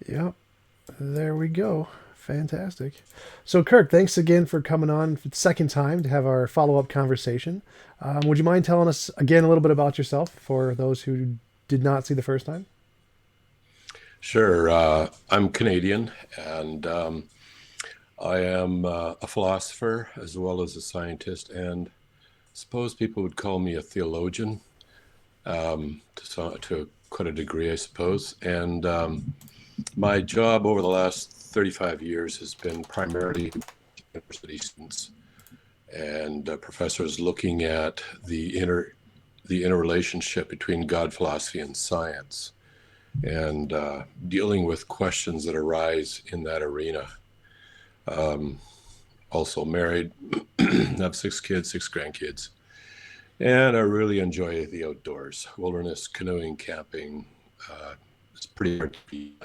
Yep. There we go. Fantastic. So, Kirk, thanks again for coming on for the second time to have our follow up conversation. Would you mind telling us again a little bit about yourself for those who did not see the first time? Sure. I'm Canadian, and I am a philosopher as well as a scientist, and suppose people would call me a theologian to quite a degree, I suppose. And my job over the last 35 years has been primarily university students and professors looking at the interrelationship between God, philosophy, and science, and dealing with questions that arise in that arena. Um, Also married, have 6 kids, 6 grandkids, and I really enjoy the outdoors, wilderness, canoeing, camping. It's pretty hard to beat.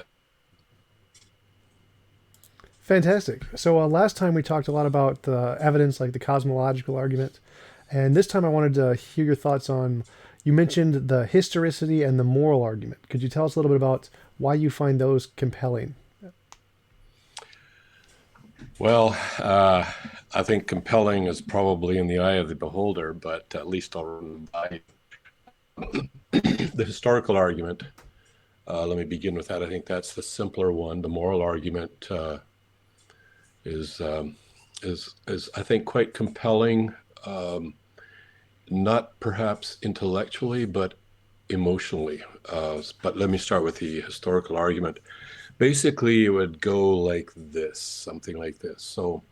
Fantastic. So, last time we talked a lot about evidence like the cosmological argument. And this time I wanted to hear your thoughts on, you mentioned the historicity and the moral argument. Could you tell us a little bit about why you find those compelling? Well, I think compelling is probably in the eye of the beholder, but at least I'll run by the historical argument. Let me begin with that. I think that's the simpler one. The moral argument is is I think quite compelling, um, not perhaps intellectually, but emotionally. But let me start with the historical argument. Basically, it would go like this, something like this. So,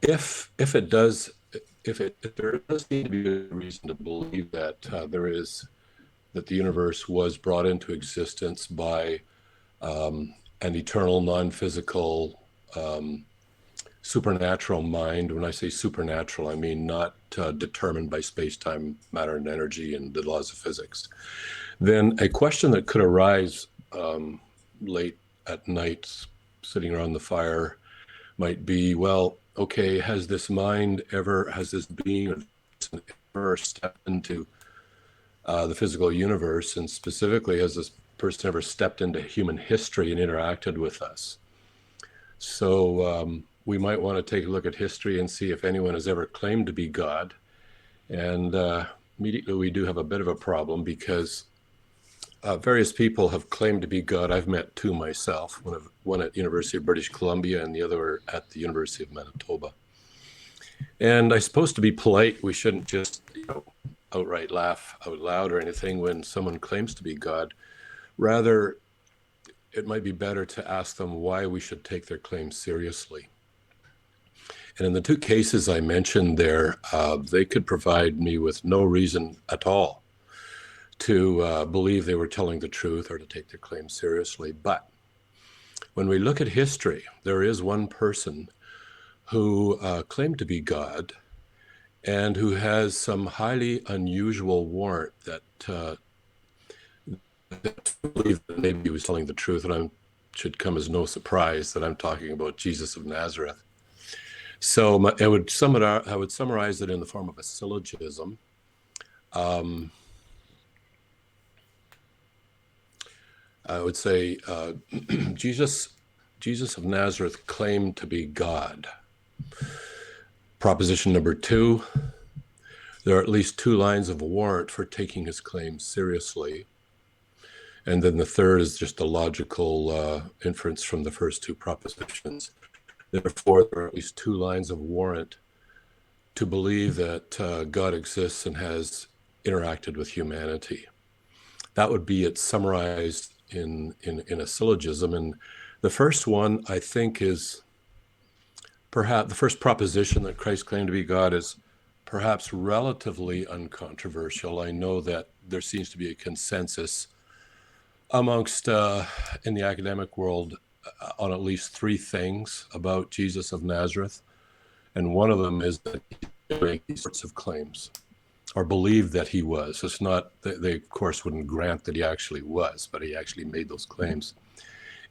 if it does, if there does need to be a reason to believe that that the universe was brought into existence by an eternal, non-physical, um, supernatural mind. When I say supernatural, I mean not determined by space-time, matter, and energy and the laws of physics. Then a question that could arise late at night, sitting around the fire, might be, well, okay, has this being ever stepped into the physical universe, and specifically, has this person ever stepped into human history and interacted with us? So we might want to take a look at history and see if anyone has ever claimed to be God. And immediately we do have a bit of a problem because various people have claimed to be God. I've met two myself, one at University of British Columbia and the other at the University of Manitoba. And I suppose to be polite, we shouldn't just outright laugh out loud or anything when someone claims to be God. Rather, it might be better to ask them why we should take their claims seriously. And in the two cases I mentioned there, they could provide me with no reason at all to believe they were telling the truth or to take their claims seriously. But when we look at history, there is one person who claimed to be God and who has some highly unusual warrant that I believe that maybe he was telling the truth. And I should come as no surprise that I'm talking about Jesus of Nazareth. So I would summarize it in the form of a syllogism. Um, I would say Jesus, Jesus of Nazareth claimed to be God. Proposition number two: there are at least two lines of warrant for taking his claims seriously. And then the third is just a logical inference from the first two propositions. Therefore, there are at least two lines of warrant to believe that God exists and has interacted with humanity. That would be it summarized in a syllogism. And the first one, I think, is perhaps the first proposition that Christ claimed to be God is perhaps relatively uncontroversial. I know that there seems to be a consensus amongst in the academic world on at least three things about Jesus of Nazareth, and one of them is that he made these sorts of claims or believed that he was. It's not they of course wouldn't grant that he actually was, but he actually made those claims.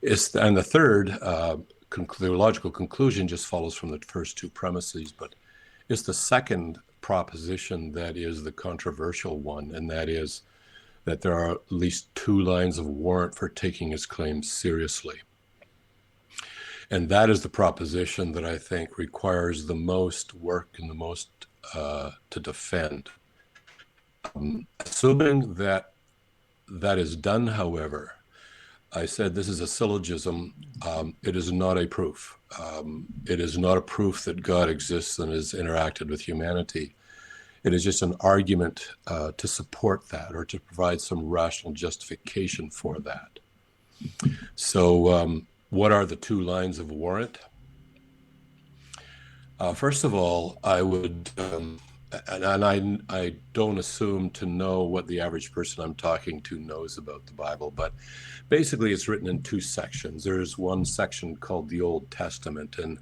And the third the logical conclusion just follows from the first two premises, but it's the second proposition that is the controversial one, and that is that there are at least 2 lines of warrant for taking his claims seriously. And that is the proposition that I think requires the most work and the most to defend. Assuming that that is done, however, I said this is a syllogism. It is not a proof. It is not a proof that God exists and has interacted with humanity. It is just an argument to support that, or to provide some rational justification for that. So what are the 2 lines of warrant? First of all, I would, and I don't assume to know what the average person I'm talking to knows about the Bible, but basically it's written in 2 sections. There's one section called the Old Testament, and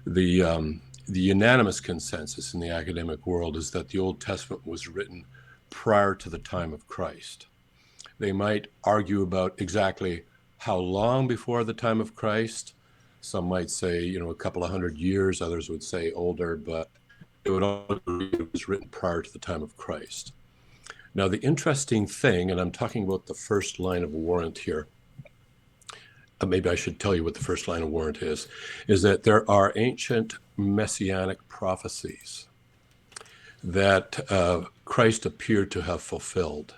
the unanimous consensus in the academic world is that the Old Testament was written prior to the time of Christ. They might argue about exactly how long before the time of Christ. Some might say, a couple of 100 years. Others would say older, but it would all agree it was written prior to the time of Christ. Now, the interesting thing, and I'm talking about the first line of warrant here, maybe I should tell you what the first line of warrant is that there are ancient messianic prophecies that Christ appeared to have fulfilled.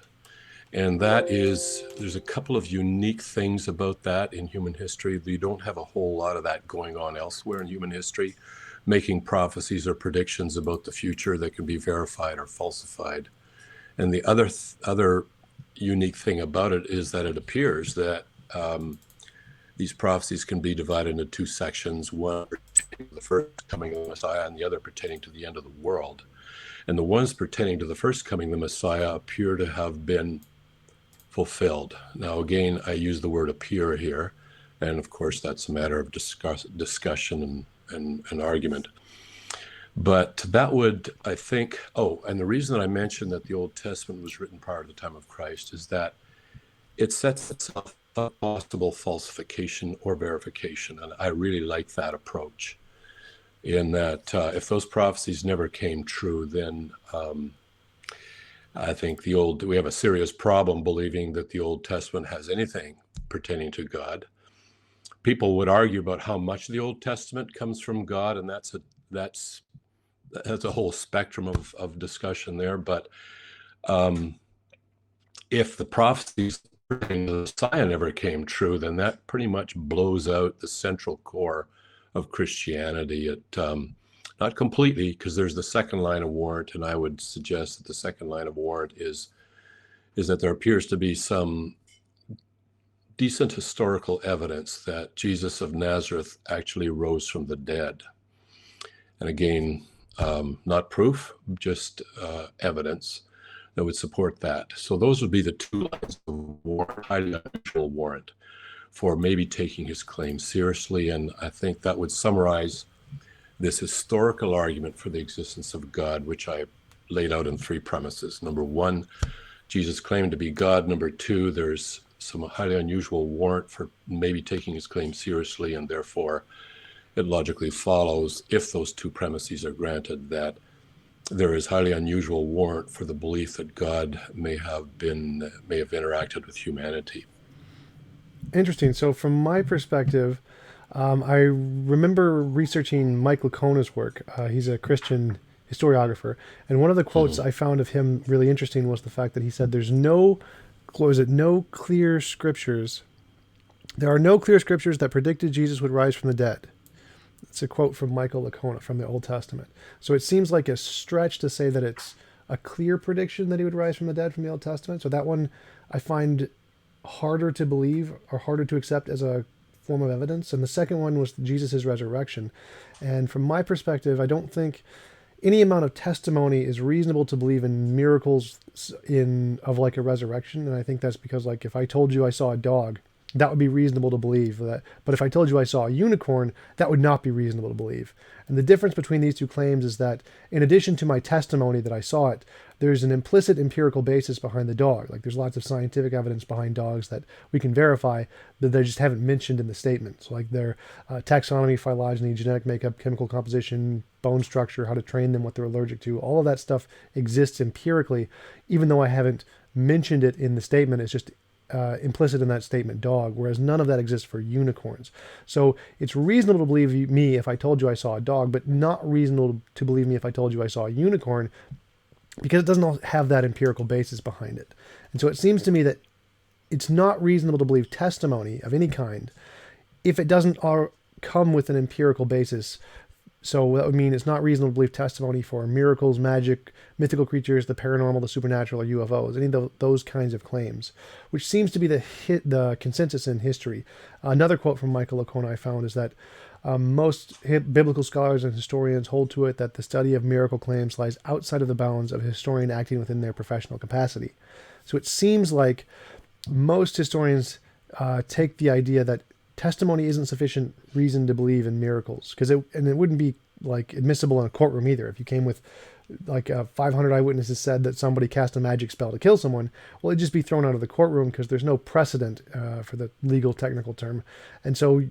And that is, there's a couple of unique things about that in human history. You don't have a whole lot of that going on elsewhere in human history, making prophecies or predictions about the future that can be verified or falsified. And the other unique thing about it is that it appears that these prophecies can be divided into 2 sections, one pertaining to the first coming of the Messiah and the other pertaining to the end of the world. And the ones pertaining to the first coming of the Messiah appear to have been fulfilled. Now, again, I use the word appear here, and of course that's a matter of discussion and argument. But that would, I think, and the reason that I mentioned that the Old Testament was written prior to the time of Christ is that it sets itself up possible falsification or verification, and I really like that approach, in that if those prophecies never came true, then I think we have a serious problem believing that the Old Testament has anything pertaining to God. People would argue about how much the Old Testament comes from God, and that's a whole spectrum of discussion there. But if the prophecies pertaining to the Messiah never came true, then that pretty much blows out the central core of Christianity. Not completely, because there's the second line of warrant, and I would suggest that the second line of warrant is that there appears to be some decent historical evidence that Jesus of Nazareth actually rose from the dead. And again, not proof, just evidence that would support that. So those would be the 2 lines of warrant, highly unusual warrant for maybe taking his claim seriously. And I think that would summarize this historical argument for the existence of God, which I laid out in 3 premises. Number 1, Jesus claimed to be God. Number 2, there's some highly unusual warrant for maybe taking his claim seriously, and therefore it logically follows, if those 2 premises are granted, that there is highly unusual warrant for the belief that God may have interacted with humanity. Interesting. So from my perspective, I remember researching Mike Lacona's work. He's a Christian historiographer, and one of the quotes I found of him really interesting was the fact that he said, "There's no clear scriptures. There are no clear scriptures that predicted Jesus would rise from the dead." It's a quote from Michael Lacona from the Old Testament. So it seems like a stretch to say that it's a clear prediction that he would rise from the dead from the Old Testament. So that one I find harder to believe or harder to accept as a form of evidence. And the second one was Jesus' resurrection. And from my perspective, I don't think any amount of testimony is reasonable to believe in miracles of like a resurrection. And I think that's because, like, if I told you I saw a dog, that would be reasonable to believe that. But if I told you I saw a unicorn, that would not be reasonable to believe. And the difference between these 2 claims is that in addition to my testimony that I saw it, there's an implicit empirical basis behind the dog. Like, there's lots of scientific evidence behind dogs that we can verify that they just haven't mentioned in the statement. So like their taxonomy, phylogeny, genetic makeup, chemical composition, bone structure, how to train them, what they're allergic to, all of that stuff exists empirically, even though I haven't mentioned it in the statement. It's just implicit in that statement, dog, whereas none of that exists for unicorns. So it's reasonable to believe me if I told you I saw a dog, but not reasonable to believe me if I told you I saw a unicorn, because it doesn't have that empirical basis behind it. And so it seems to me that it's not reasonable to believe testimony of any kind if it doesn't come with an empirical basis. So that would mean it's not reasonable to believe testimony for miracles, magic, mythical creatures, the paranormal, the supernatural, or UFOs, any of those kinds of claims, which seems to be the consensus in history. Another quote from Michael Licona I found is that most biblical scholars and historians hold to it that the study of miracle claims lies outside of the bounds of a historian acting within their professional capacity. So it seems like most historians take the idea that testimony isn't sufficient reason to believe in miracles, because it wouldn't be like admissible in a courtroom either. If you came with like 500 eyewitnesses said that somebody cast a magic spell to kill someone, well, it'd just be thrown out of the courtroom because there's no precedent for the legal technical term. And so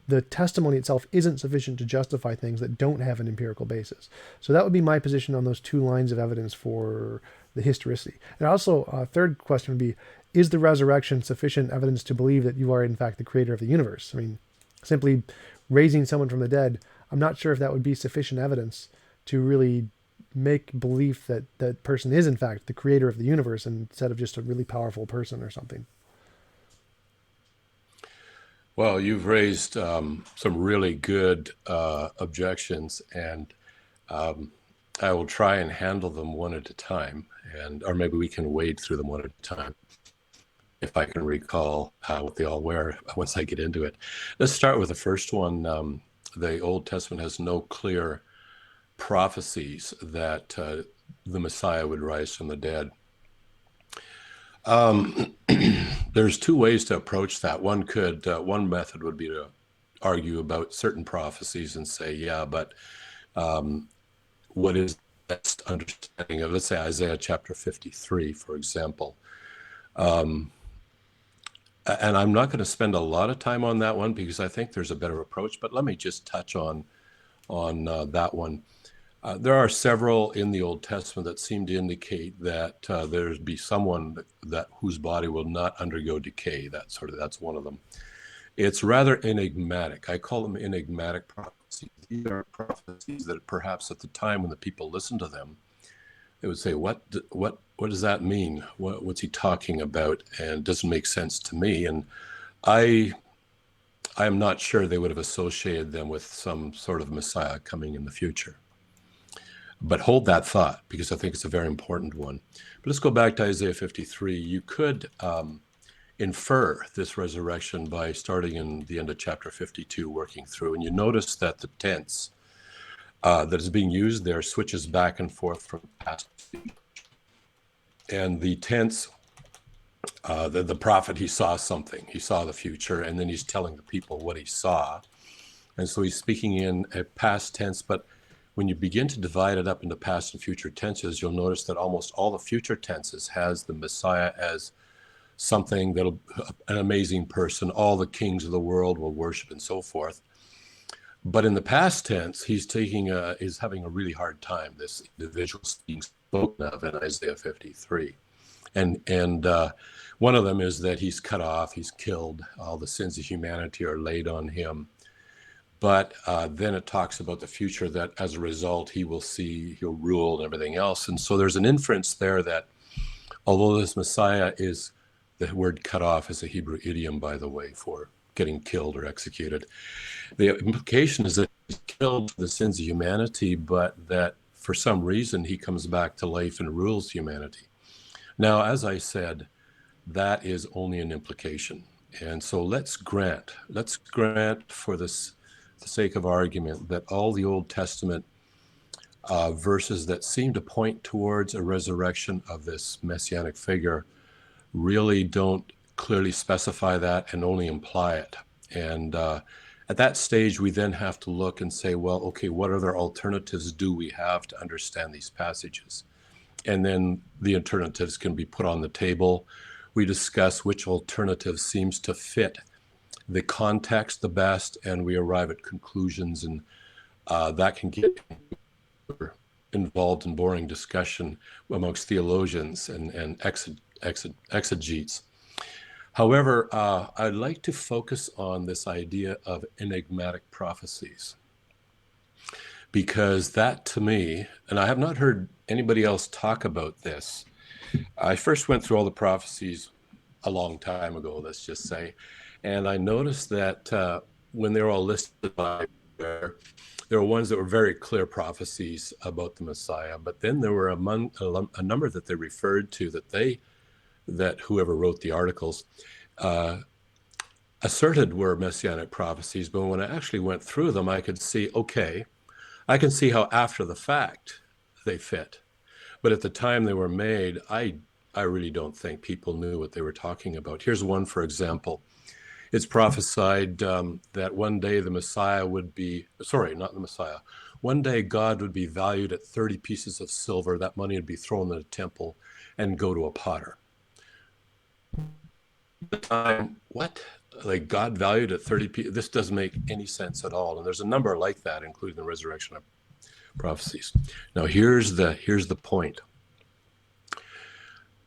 the testimony itself isn't sufficient to justify things that don't have an empirical basis. So that would be my position on those two lines of evidence for the historicity. And also, third question would be, is the resurrection sufficient evidence to believe that you are in fact the creator of the universe? I mean, simply raising someone from the dead, I'm not sure if that would be sufficient evidence to really make belief that that person is in fact the creator of the universe instead of just a really powerful person or something. Well, you've raised some really good objections, and I will try and handle them one at a time, or maybe we can wade through them one at a time, if I can recall what they all were once I get into it. Let's start with the first one. The Old Testament has no clear prophecies that the Messiah would rise from the dead. There's two ways to approach that. One method would be to argue about certain prophecies and say, yeah, but what is the best understanding of, let's say, Isaiah chapter 53, for example. And I'm not going to spend a lot of time on that one because I think there's a better approach, but let me just touch on that one. There are several in the Old Testament that seem to indicate that there's be someone that whose body will not undergo decay. That's one of them. It's rather enigmatic. I call them enigmatic prophecies. These are prophecies that perhaps at the time when the people listened to them, they would say, what does that mean? What's he talking about? And it doesn't make sense to me. And I am not sure they would have associated them with some sort of Messiah coming in the future. But hold that thought, because I think it's a very important one. But let's go back to Isaiah 53. You could infer this resurrection by starting in the end of chapter 52, working through. And you notice that the tense that is being used there switches back and forth from past to future. And the tense, the prophet, he saw something. He saw the future, and then he's telling the people what he saw. And so he's speaking in a past tense, but when you begin to divide it up into past and future tenses, you'll notice that almost all the future tenses has the Messiah as something that'll, an amazing person, all the kings of the world will worship, and so forth. But in the past tense, he's having a really hard time, this individual being spoken of in Isaiah 53. And one of them is that he's cut off, he's killed, all the sins of humanity are laid on him. But then it talks about the future, that as a result, he'll rule and everything else. And so there's an inference there that although this Messiah is, the word cut off is a Hebrew idiom, by the way, for getting killed or executed. The implication is that he's killed for the sins of humanity, but that for some reason he comes back to life and rules humanity. Now, as I said, that is only an implication. And so let's grant for the sake of argument that all the Old Testament verses that seem to point towards a resurrection of this messianic figure really don't clearly specify that and only imply it. And at that stage, we then have to look and say, well, okay, what other alternatives do we have to understand these passages? And then the alternatives can be put on the table. We discuss which alternative seems to fit the context the best, and we arrive at conclusions, and that can get involved in boring discussion amongst theologians and exegetes. However, I'd like to focus on this idea of enigmatic prophecies, because that to me, and I have not heard anybody else talk about this. I first went through all the prophecies a long time ago, let's just say, and I noticed that when they were all listed by there were ones that were very clear prophecies about the Messiah, but then there were a number that they referred to that whoever wrote the articles uh, asserted were messianic prophecies. But when I actually went through them, I could see, okay, I can see how after the fact they fit. But at the time they were made, I really don't think people knew what they were talking about. Here's one, for example. It's prophesied that one day the Messiah would be, sorry, not the Messiah. One day God would be valued at 30 pieces of silver. That money would be thrown in a temple and go to a potter. At the time, what? Like God valued at 30 pieces? This doesn't make any sense at all. And there's a number like that, including the resurrection of prophecies. Now, here's the point.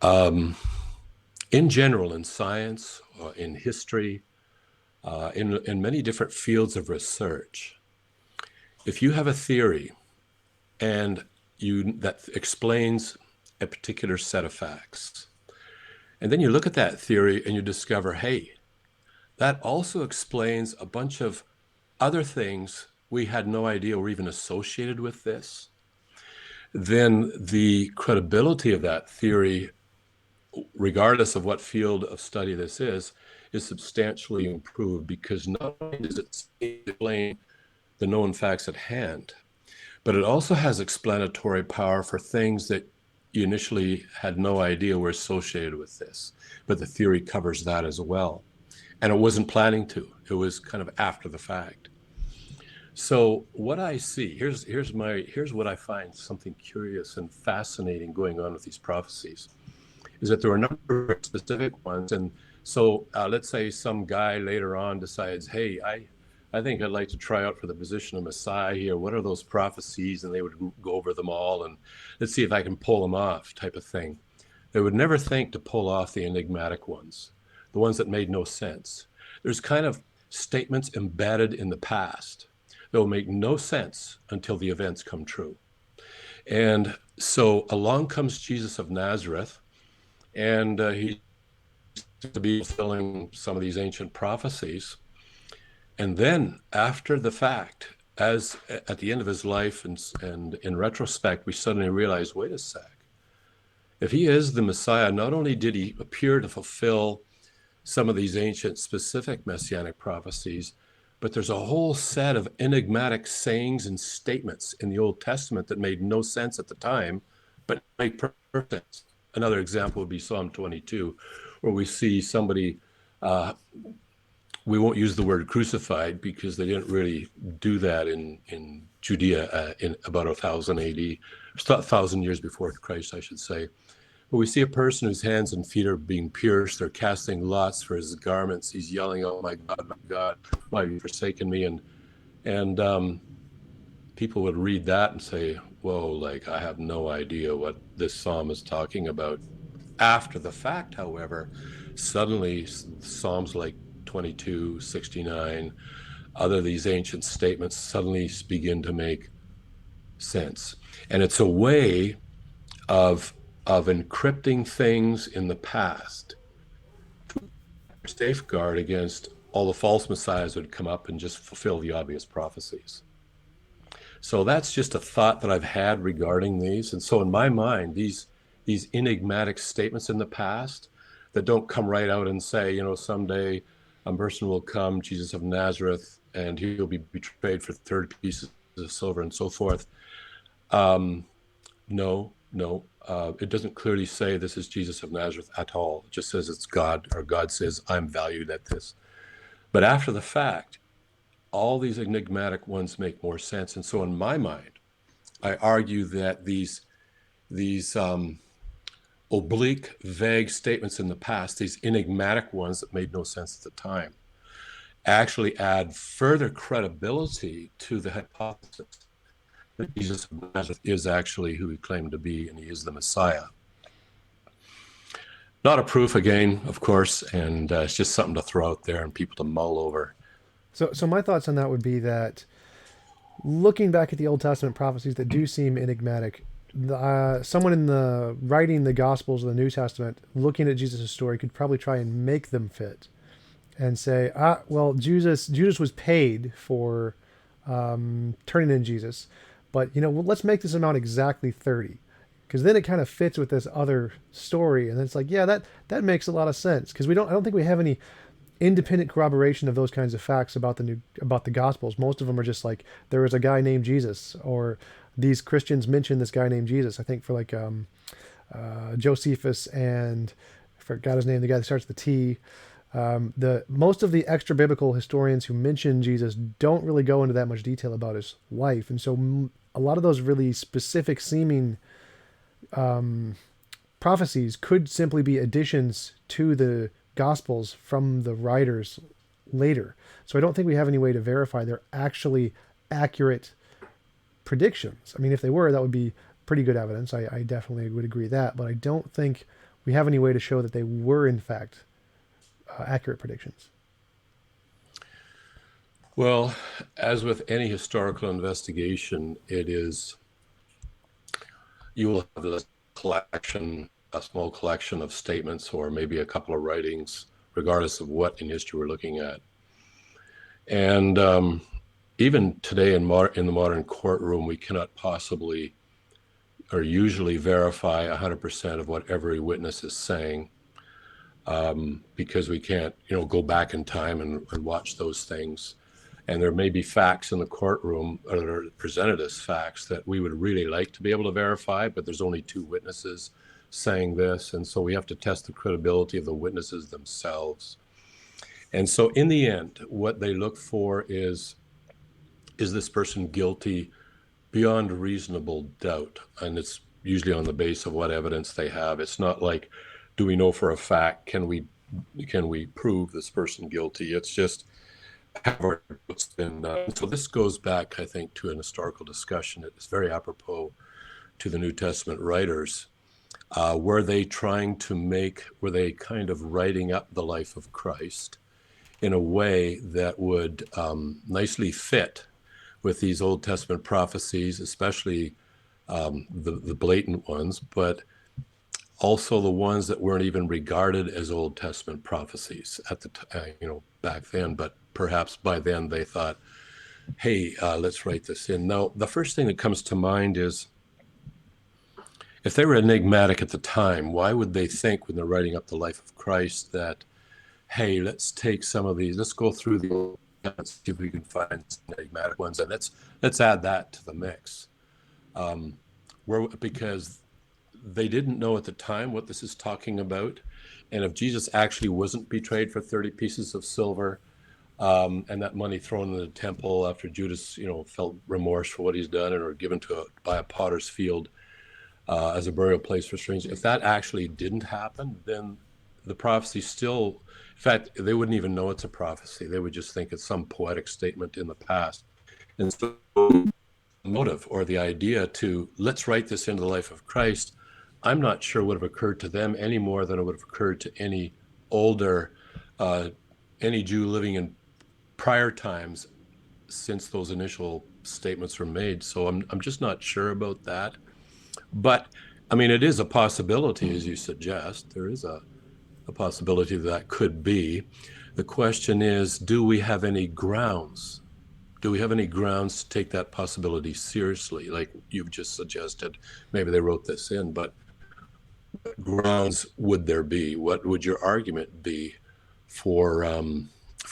In general, in science, in history, in many different fields of research, if you have a theory and that explains a particular set of facts, and then you look at that theory and you discover, hey, that also explains a bunch of other things we had no idea were even associated with this, then the credibility of that theory, regardless of what field of study this is substantially improved, because not only does it explain the known facts at hand, but it also has explanatory power for things that you initially had no idea were associated with this. But the theory covers that as well. And it wasn't planning to. It was kind of after the fact. So what I see, here's what I find something curious and fascinating going on with these prophecies, is that there are a number of specific ones. And so let's say some guy later on decides, hey, I think I'd like to try out for the position of Messiah here. What are those prophecies? And they would go over them all and let's see if I can pull them off, type of thing. They would never think to pull off the enigmatic ones, the ones that made no sense. There's kind of statements embedded in the past that will make no sense until the events come true. And so along comes Jesus of Nazareth, and he to be fulfilling some of these ancient prophecies. And then after the fact, as at the end of his life and in retrospect, we suddenly realize, wait a sec. If he is the Messiah, not only did he appear to fulfill some of these ancient specific messianic prophecies, but there's a whole set of enigmatic sayings and statements in the Old Testament that made no sense at the time, but make perfect sense. Another example would be Psalm 22, where we see somebody, we won't use the word crucified because they didn't really do that in Judea in about 1000 AD, 1,000 years before Christ, I should say. But we see a person whose hands and feet are being pierced. They're casting lots for his garments. He's yelling, "Oh my God, why have you forsaken me?" And people would read that and say, "Whoa, like I have no idea what this psalm is talking about." After the fact, however, suddenly psalms like 22, 69, other these ancient statements suddenly begin to make sense. And it's a way of encrypting things in the past to safeguard against all the false messiahs that would come up and just fulfill the obvious prophecies. So that's just a thought that I've had regarding these. And so in my mind, these enigmatic statements in the past that don't come right out and say, someday a person will come, Jesus of Nazareth, and he'll be betrayed for 30 pieces of silver and so forth. No, it doesn't clearly say this is Jesus of Nazareth at all. It just says it's God, or God says, I'm valued at this. But after the fact, all these enigmatic ones make more sense. And so in my mind, I argue that these oblique, vague statements in the past, these enigmatic ones that made no sense at the time, actually add further credibility to the hypothesis that Jesus of Nazareth is actually who he claimed to be, and he is the Messiah. Not a proof again, of course, and it's just something to throw out there and people to mull over. So my thoughts on that would be that looking back at the Old Testament prophecies that do seem enigmatic, someone in the writing the Gospels of the New Testament, looking at Jesus' story, could probably try and make them fit and say, well, Judas was paid for turning in Jesus, but well, let's make this amount exactly 30, because then it kind of fits with this other story, and then it's like, yeah, that makes a lot of sense, because I don't think we have any independent corroboration of those kinds of facts about the Gospels. Most of them are just like, there was a guy named Jesus, or these Christians mention this guy named Jesus. I think for like Josephus, and I forgot his name, the guy that starts with the T. The most of the extra biblical historians who mention Jesus don't really go into that much detail about his life, and so a lot of those really specific seeming prophecies could simply be additions to the Gospels from the writers later. So I don't think we have any way to verify they're actually accurate predictions. I mean, if they were, that would be pretty good evidence. I definitely would agree with that, but I don't think we have any way to show that they were in fact accurate predictions. Well, as with any historical investigation, you will have a small collection of statements, or maybe a couple of writings, regardless of what in history we're looking at. And even today in the modern courtroom, we cannot possibly or usually verify 100% of what every witness is saying, because we can't, go back in time and watch those things. And there may be facts in the courtroom that are presented as facts that we would really like to be able to verify, but there's only two witnesses saying this. And so we have to test the credibility of the witnesses themselves. And so in the end, what they look for is this person guilty beyond reasonable doubt? And it's usually on the basis of what evidence they have. It's not like, do we know for a fact, can we prove this person guilty? It's just, have our doubts been done? So this goes back, I think, to an historical discussion. It's very apropos to the New Testament writers. Were they kind of writing up the life of Christ in a way that would nicely fit with these Old Testament prophecies, especially the blatant ones, but also the ones that weren't even regarded as Old Testament prophecies at the back then, but perhaps by then they thought, hey, let's write this in. Now, the first thing that comes to mind is, if they were enigmatic at the time, why would they think when they're writing up the life of Christ that, hey, let's take some of these, let's go through the Old Testament, see if we can find some enigmatic ones, and let's add that to the mix. Because they didn't know at the time what this is talking about. And if Jesus actually wasn't betrayed for 30 pieces of silver, and that money thrown in the temple after Judas, felt remorse for what he's done, and or given by a potter's field as a burial place for strangers, if that actually didn't happen, then the prophecy still, in fact, they wouldn't even know it's a prophecy. They would just think it's some poetic statement in the past. And so the motive or the idea to let's write this into the life of Christ, I'm not sure would have occurred to them any more than it would have occurred to any Jew living in prior times since those initial statements were made. So I'm just not sure about that. But I mean, it is a possibility, as you suggest. There is a possibility that could be. The question is, do we have any grounds? Do we have any grounds to take that possibility seriously? Like you've just suggested, maybe they wrote this in, but what grounds would there be? What would your argument be for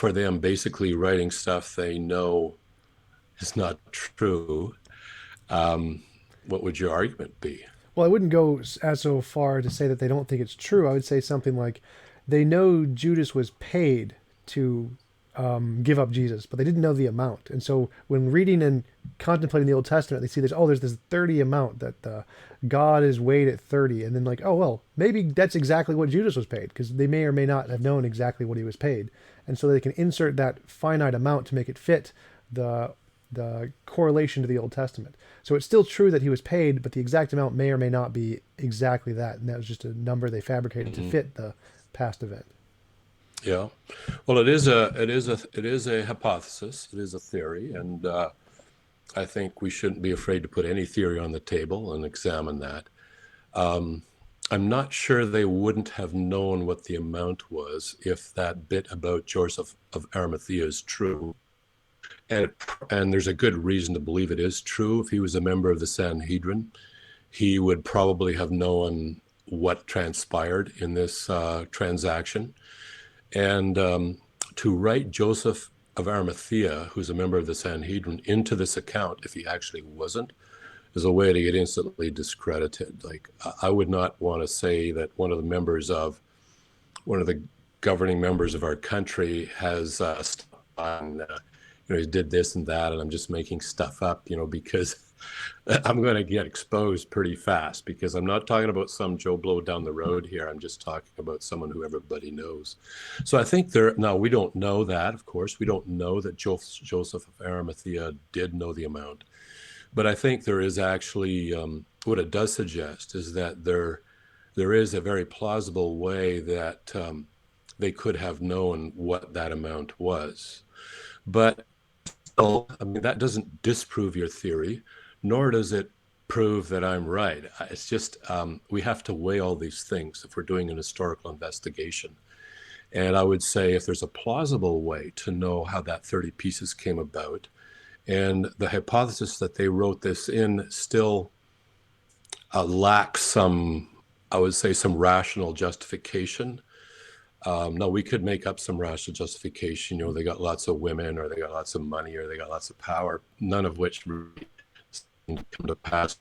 them basically writing stuff they know is not true? What would your argument be? Well, I wouldn't go as so far to say that they don't think it's true. I would say something like, they know Judas was paid to give up Jesus, but they didn't know the amount. And so when reading and contemplating the Old Testament, they see there's this 30 amount that God is weighed at 30. And then like, oh, well, maybe that's exactly what Judas was paid, because they may or may not have known exactly what he was paid. And so they can insert that finite amount to make it fit the the correlation to the Old Testament. So it's still true that he was paid, but the exact amount may or may not be exactly that, and that was just a number they fabricated to fit the past event. Yeah. Well, it is a hypothesis. It is a theory, and I think we shouldn't be afraid to put any theory on the table and examine that. I'm not sure they wouldn't have known what the amount was if that bit about Joseph of Arimathea is true. And, and there's a good reason to believe it is true. If he was a member of the Sanhedrin, he would probably have known what transpired in this transaction. And to write Joseph of Arimathea, who's a member of the Sanhedrin, into this account, if he actually wasn't, is a way to get instantly discredited. Like, I would not want to say that one of the governing members of our country has he did this and that, and I'm just making stuff up, because I'm going to get exposed pretty fast, because I'm not talking about some Joe Blow down the road here. I'm just talking about someone who everybody knows. So I think now we don't know that, of course. We don't know that Joseph of Arimathea did know the amount. But I think there is actually, what it does suggest is that there is a very plausible way that they could have known what that amount was. But still, that doesn't disprove your theory, nor does it prove that I'm right. It's just we have to weigh all these things if we're doing an historical investigation. And I would say if there's a plausible way to know how that 30 pieces came about, and the hypothesis that they wrote this in still lacks some, I would say, some rational justification. Now, we could make up some rational justification. They got lots of women, or they got lots of money, or they got lots of power, none of which really come to pass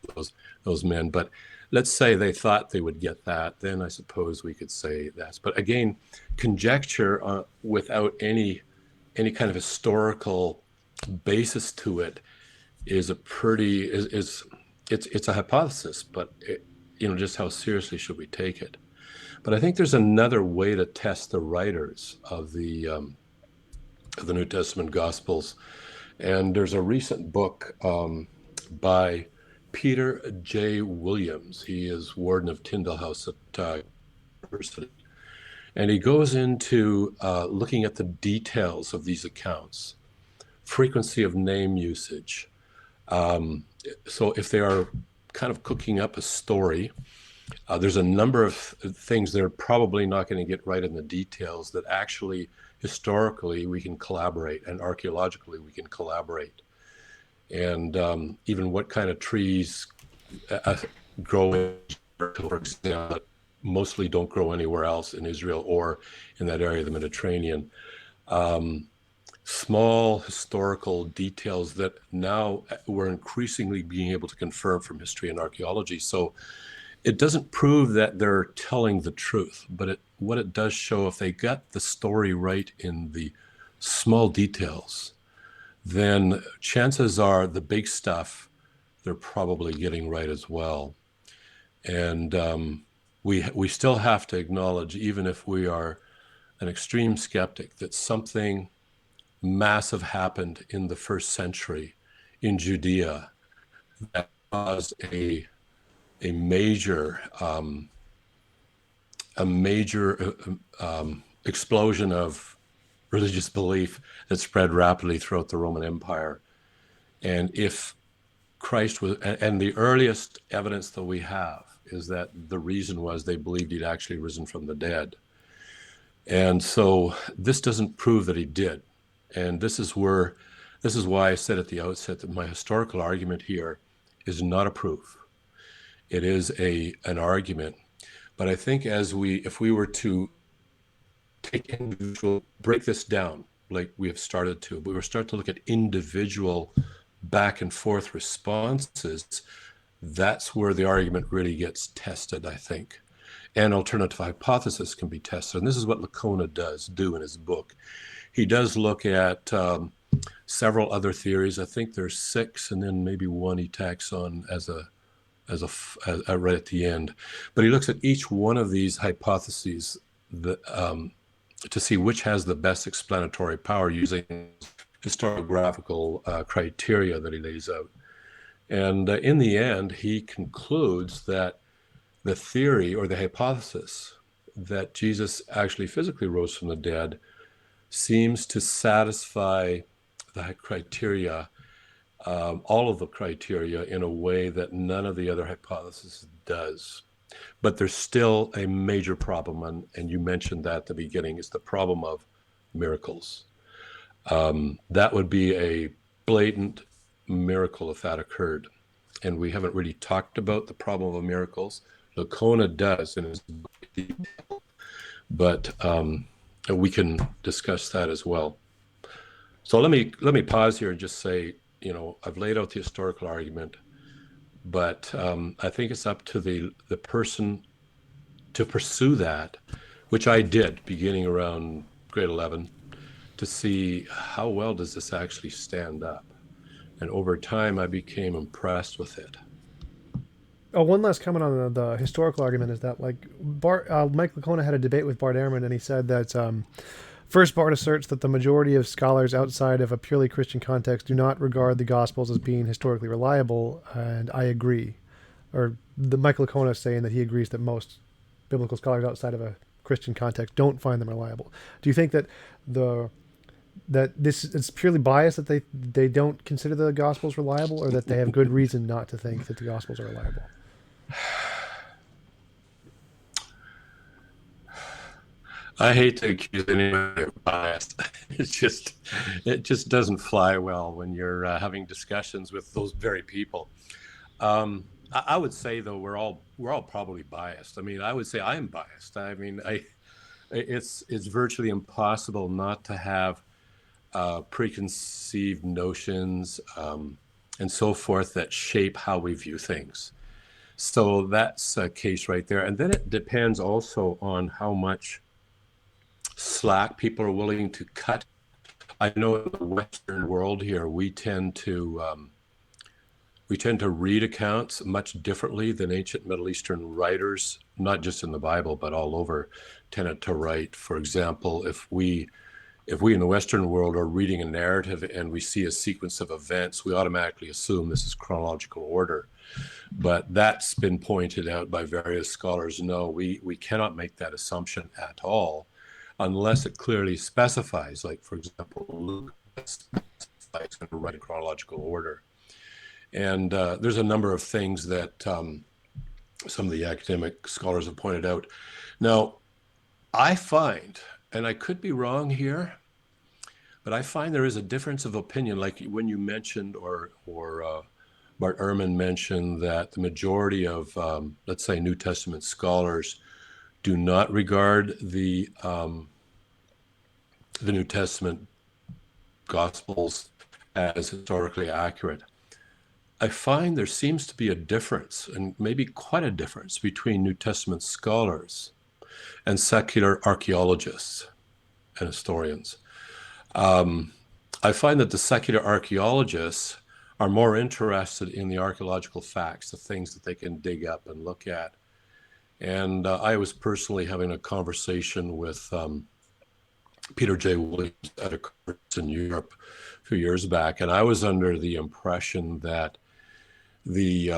those men. But let's say they thought they would get that, then I suppose we could say that. But again, conjecture without any kind of historical basis to it is it's a hypothesis, but just how seriously should we take it? But I think there's another way to test the writers of the New Testament Gospels, and there's a recent book by Peter J. Williams. He is warden of Tyndale House at University, and he goes into looking at the details of these accounts, frequency of name usage. So if they are kind of cooking up a story, there's a number of things they're probably not going to get right in the details that actually historically we can collaborate, and archaeologically we can collaborate. And even what kind of trees grow in, for example, mostly don't grow anywhere else in Israel or in that area of the Mediterranean. Small historical details that now we're increasingly being able to confirm from history and archaeology. So it doesn't prove that they're telling the truth, but what it does show, if they got the story right in the small details, then chances are the big stuff they're probably getting right as well. And we still have to acknowledge, even if we are an extreme skeptic, that something massive happened in the first century in Judea that caused a major explosion of religious belief that spread rapidly throughout the Roman Empire. And if Christ was, and the earliest evidence that we have is that the reason was they believed he'd actually risen from the dead. And so this doesn't prove that he did. And this is why I said at the outset that my historical argument here is not a proof. It is an argument. But I think if we were to break this down, like we have started to, we were start to look at individual back and forth responses, that's where the argument really gets tested, I think. And alternative hypothesis can be tested. And this is what Lacona does do in his book. He does look at several other theories. I think there's 6, and then maybe one he tacks on as right at the end. But he looks at each one of these hypotheses to see which has the best explanatory power using historiographical criteria that he lays out. And in the end, he concludes that the theory or the hypothesis that Jesus actually physically rose from the dead seems to satisfy the criteria, all of the criteria, in a way that none of the other hypotheses does. But there's still a major problem, and you mentioned that at the beginning, is the problem of miracles. That would be a blatant miracle if that occurred. And we haven't really talked about the problem of miracles. Lacona does in his book, but we can discuss that as well. So let me pause here and just say, I've laid out the historical argument, but I think it's up to the person to pursue that, which I did beginning around grade 11, to see how well does this actually stand up. And over time, I became impressed with it. Oh, one last comment on the historical argument is that, like, Mike Lacona had a debate with Bart Ehrman, and he said that first, Bart asserts that the majority of scholars outside of a purely Christian context do not regard the Gospels as being historically reliable, and I agree. Or Michael Lacona is saying that he agrees that most biblical scholars outside of a Christian context don't find them reliable. Do you think that this is purely biased, that they don't consider the Gospels reliable, or that they have good reason not to think that the Gospels are reliable? I hate to accuse anyone of bias. It just doesn't fly well when you're having discussions with those very people. I would say, though, we're all probably biased. I mean, I would say I am biased. I mean, it's virtually impossible not to have preconceived notions and so forth that shape how we view things. So that's a case right there. And then it depends also on how much slack people are willing to cut. I know in the Western world here, we tend to read accounts much differently than ancient Middle Eastern writers, not just in the Bible, but all over, tended to write. For example, if we in the Western world are reading a narrative and we see a sequence of events, we automatically assume this is chronological order. But that's been pointed out by various scholars. No, we cannot make that assumption at all, unless it clearly specifies, like, for example, Luke specifies in the right chronological order. And there's a number of things that some of the academic scholars have pointed out. Now, I find, and I could be wrong here, but I find there is a difference of opinion, like when you mentioned, or Bart Ehrman mentioned, that the majority of, let's say, New Testament scholars do not regard the New Testament Gospels as historically accurate. I find there seems to be a difference, and maybe quite a difference, between New Testament scholars and secular archaeologists and historians. I find that the secular archaeologists are more interested in the archaeological facts, the things that they can dig up and look at. And I was personally having a conversation with Peter J. Williams at a conference in Europe a few years back, and I was under the impression that the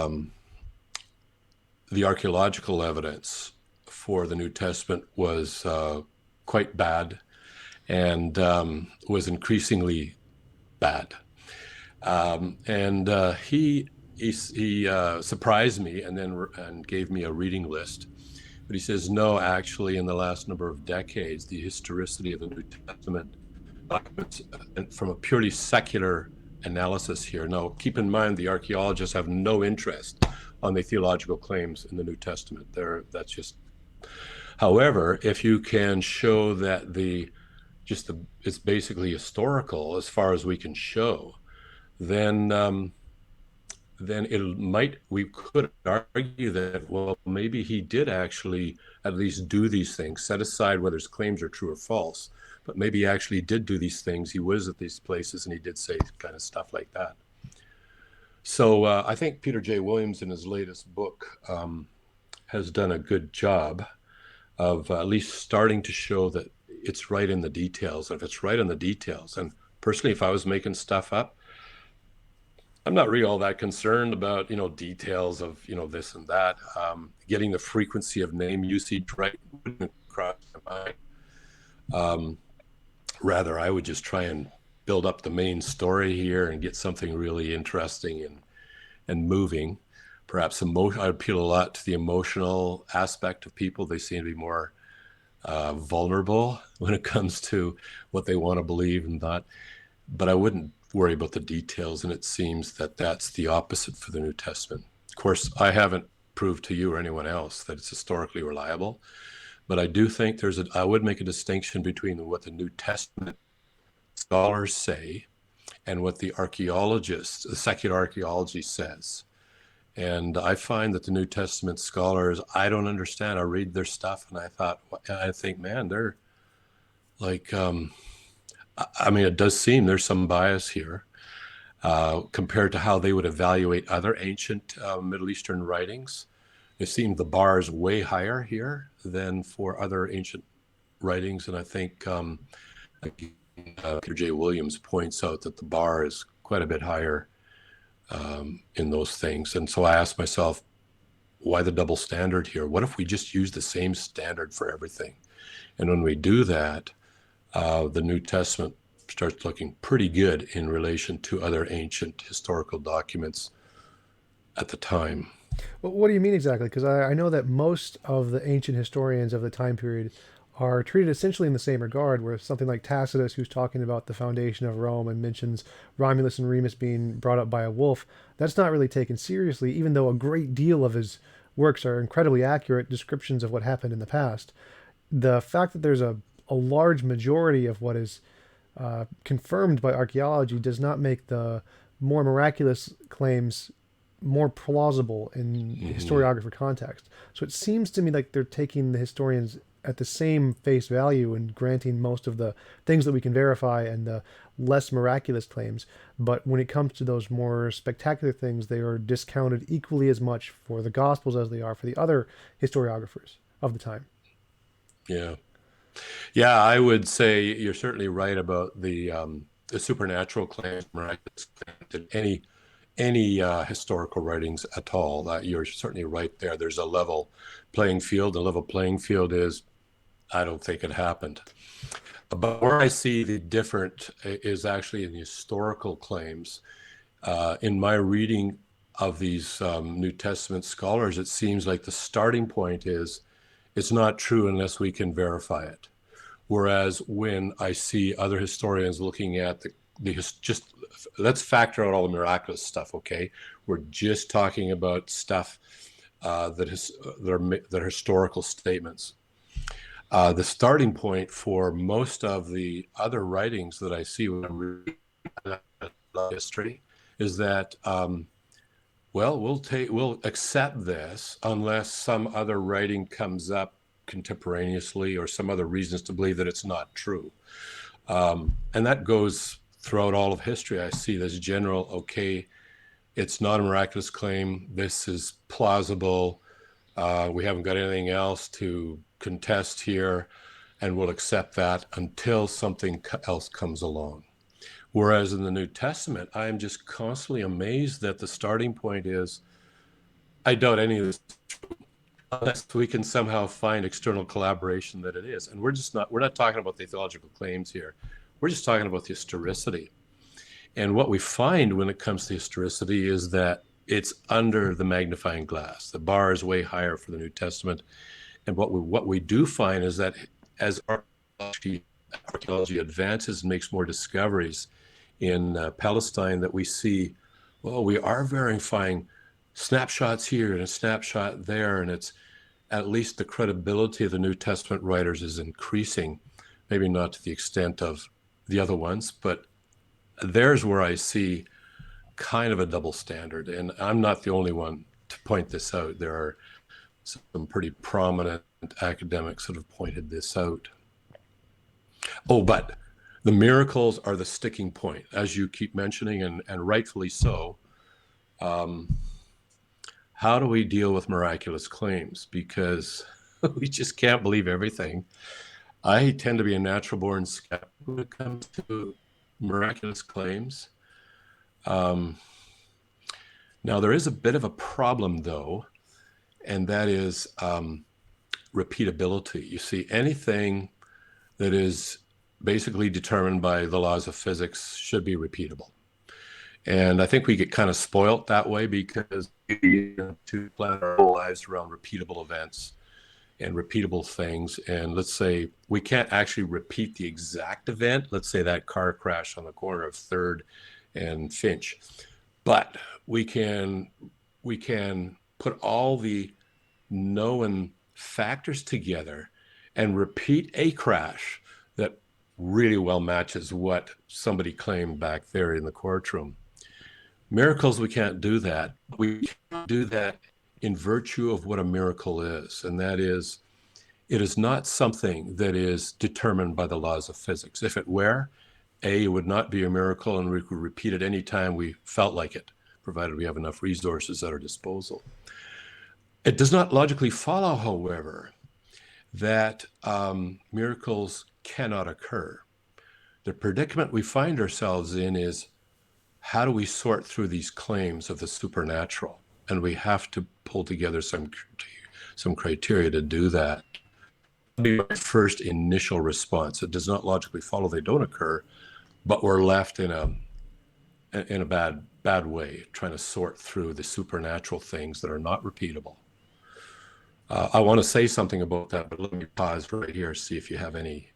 archaeological evidence for the New Testament was quite bad, and was increasingly bad. He surprised me and gave me a reading list. But he says, no, actually, in the last number of decades, the historicity of the New Testament documents, and from a purely secular analysis here. Now, keep in mind, the archaeologists have no interest on the theological claims in the New Testament. That's just. However, if you can show that it's basically historical as far as we can show, then we could argue that, well, maybe he did actually at least do these things, set aside whether his claims are true or false, but maybe he actually did do these things. He was at these places and he did say kind of stuff like that. So I think Peter J. Williams in his latest book has done a good job of at least starting to show that it's right in the details. And if it's right in the details, and personally, if I was making stuff up, I'm not really all that concerned about, details of, this and that. Getting the frequency of name usage right wouldn't cross my mind. Rather, I would just try and build up the main story here and get something really interesting and moving. Perhaps I appeal a lot to the emotional aspect of people. They seem to be more vulnerable when it comes to what they want to believe and not. But I wouldn't worry about the details, and it seems that that's the opposite for the New Testament. Of course, I haven't proved to you or anyone else that it's historically reliable, but I do think I would make a distinction between what the New Testament scholars say and what the archaeologists, the secular archaeology says. And I find that the New Testament scholars, I don't understand. I read their stuff and I think, man, they're like, it does seem there's some bias here compared to how they would evaluate other ancient Middle Eastern writings. It seems the bar is way higher here than for other ancient writings. And I think Peter J. Williams points out that the bar is quite a bit higher in those things. And so I asked myself, why the double standard here? What if we just use the same standard for everything? And when we do that, the New Testament starts looking pretty good in relation to other ancient historical documents at the time. Well, what do you mean exactly? Because I know that most of the ancient historians of the time period are treated essentially in the same regard, where something like Tacitus, who's talking about the foundation of Rome and mentions Romulus and Remus being brought up by a wolf, that's not really taken seriously, even though a great deal of his works are incredibly accurate descriptions of what happened in the past. The fact that there's a large majority of what is confirmed by archaeology does not make the more miraculous claims more plausible in historiographer context. So it seems to me like they're taking the historians at the same face value and granting most of the things that we can verify and the less miraculous claims. But when it comes to those more spectacular things, they are discounted equally as much for the Gospels as they are for the other historiographers of the time. Yeah. Yeah, I would say you're certainly right about the supernatural claims, miraculous claims, in any historical writings at all. You're certainly right there. There's a level playing field. The level playing field is, I don't think it happened. But where I see the different is actually in the historical claims. In my reading of these New Testament scholars, it seems like the starting point is it's not true unless we can verify it. Whereas when I see other historians looking at just let's factor out all the miraculous stuff, okay? We're just talking about stuff that are historical statements. The starting point for most of the other writings that I see when I'm reading history is that we'll accept this unless some other writing comes up contemporaneously or some other reasons to believe that it's not true. And that goes throughout all of history. I see this general, okay, it's not a miraculous claim. This is plausible. We haven't got anything else to contest here, and we'll accept that until something else comes along. Whereas in the New Testament, I am just constantly amazed that the starting point is, I doubt any of this unless we can somehow find external collaboration that it is. And we're not talking about the theological claims here. We're just talking about the historicity. And what we find when it comes to historicity is that it's under the magnifying glass. The bar is way higher for the New Testament. And what we do find is that as archaeology advances and makes more discoveries in Palestine, that we see, well, we are verifying snapshots here and a snapshot there, and it's at least the credibility of the New Testament writers is increasing, maybe not to the extent of the other ones, but there's where I see kind of a double standard. And I'm not the only one to point this out. There are some pretty prominent academics that have pointed this out. Oh, but the miracles are the sticking point, as you keep mentioning, and rightfully so. How do we deal with miraculous claims? Because we just can't believe everything. I tend to be a natural born skeptic when it comes to miraculous claims. Um, Now, there is a bit of a problem, though, and that is repeatability. You see, anything that is basically determined by the laws of physics should be repeatable. And I think we get kind of spoilt that way because we to plan our whole lives around repeatable events and repeatable things. And let's say we can't actually repeat the exact event. Let's say that car crash on the corner of 3rd and Finch. But we can put all the known factors together and repeat a crash that really well matches what somebody claimed back there in the courtroom. Miracles, we can't do that. We can do that in virtue of what a miracle is, and that is, it is not something that is determined by the laws of physics. If it were, it would not be a miracle, and we could repeat it any time we felt like it, provided we have enough resources at our disposal. It does not logically follow, however, that miracles cannot occur. The predicament we find ourselves in is, how do we sort through these claims of the supernatural? And we have to pull together some criteria to do that. Be my first initial response. It does not logically follow they don't occur, but we're left in a bad way, trying to sort through the supernatural things that are not repeatable. I want to say something about that, but let me pause right here, see if you have any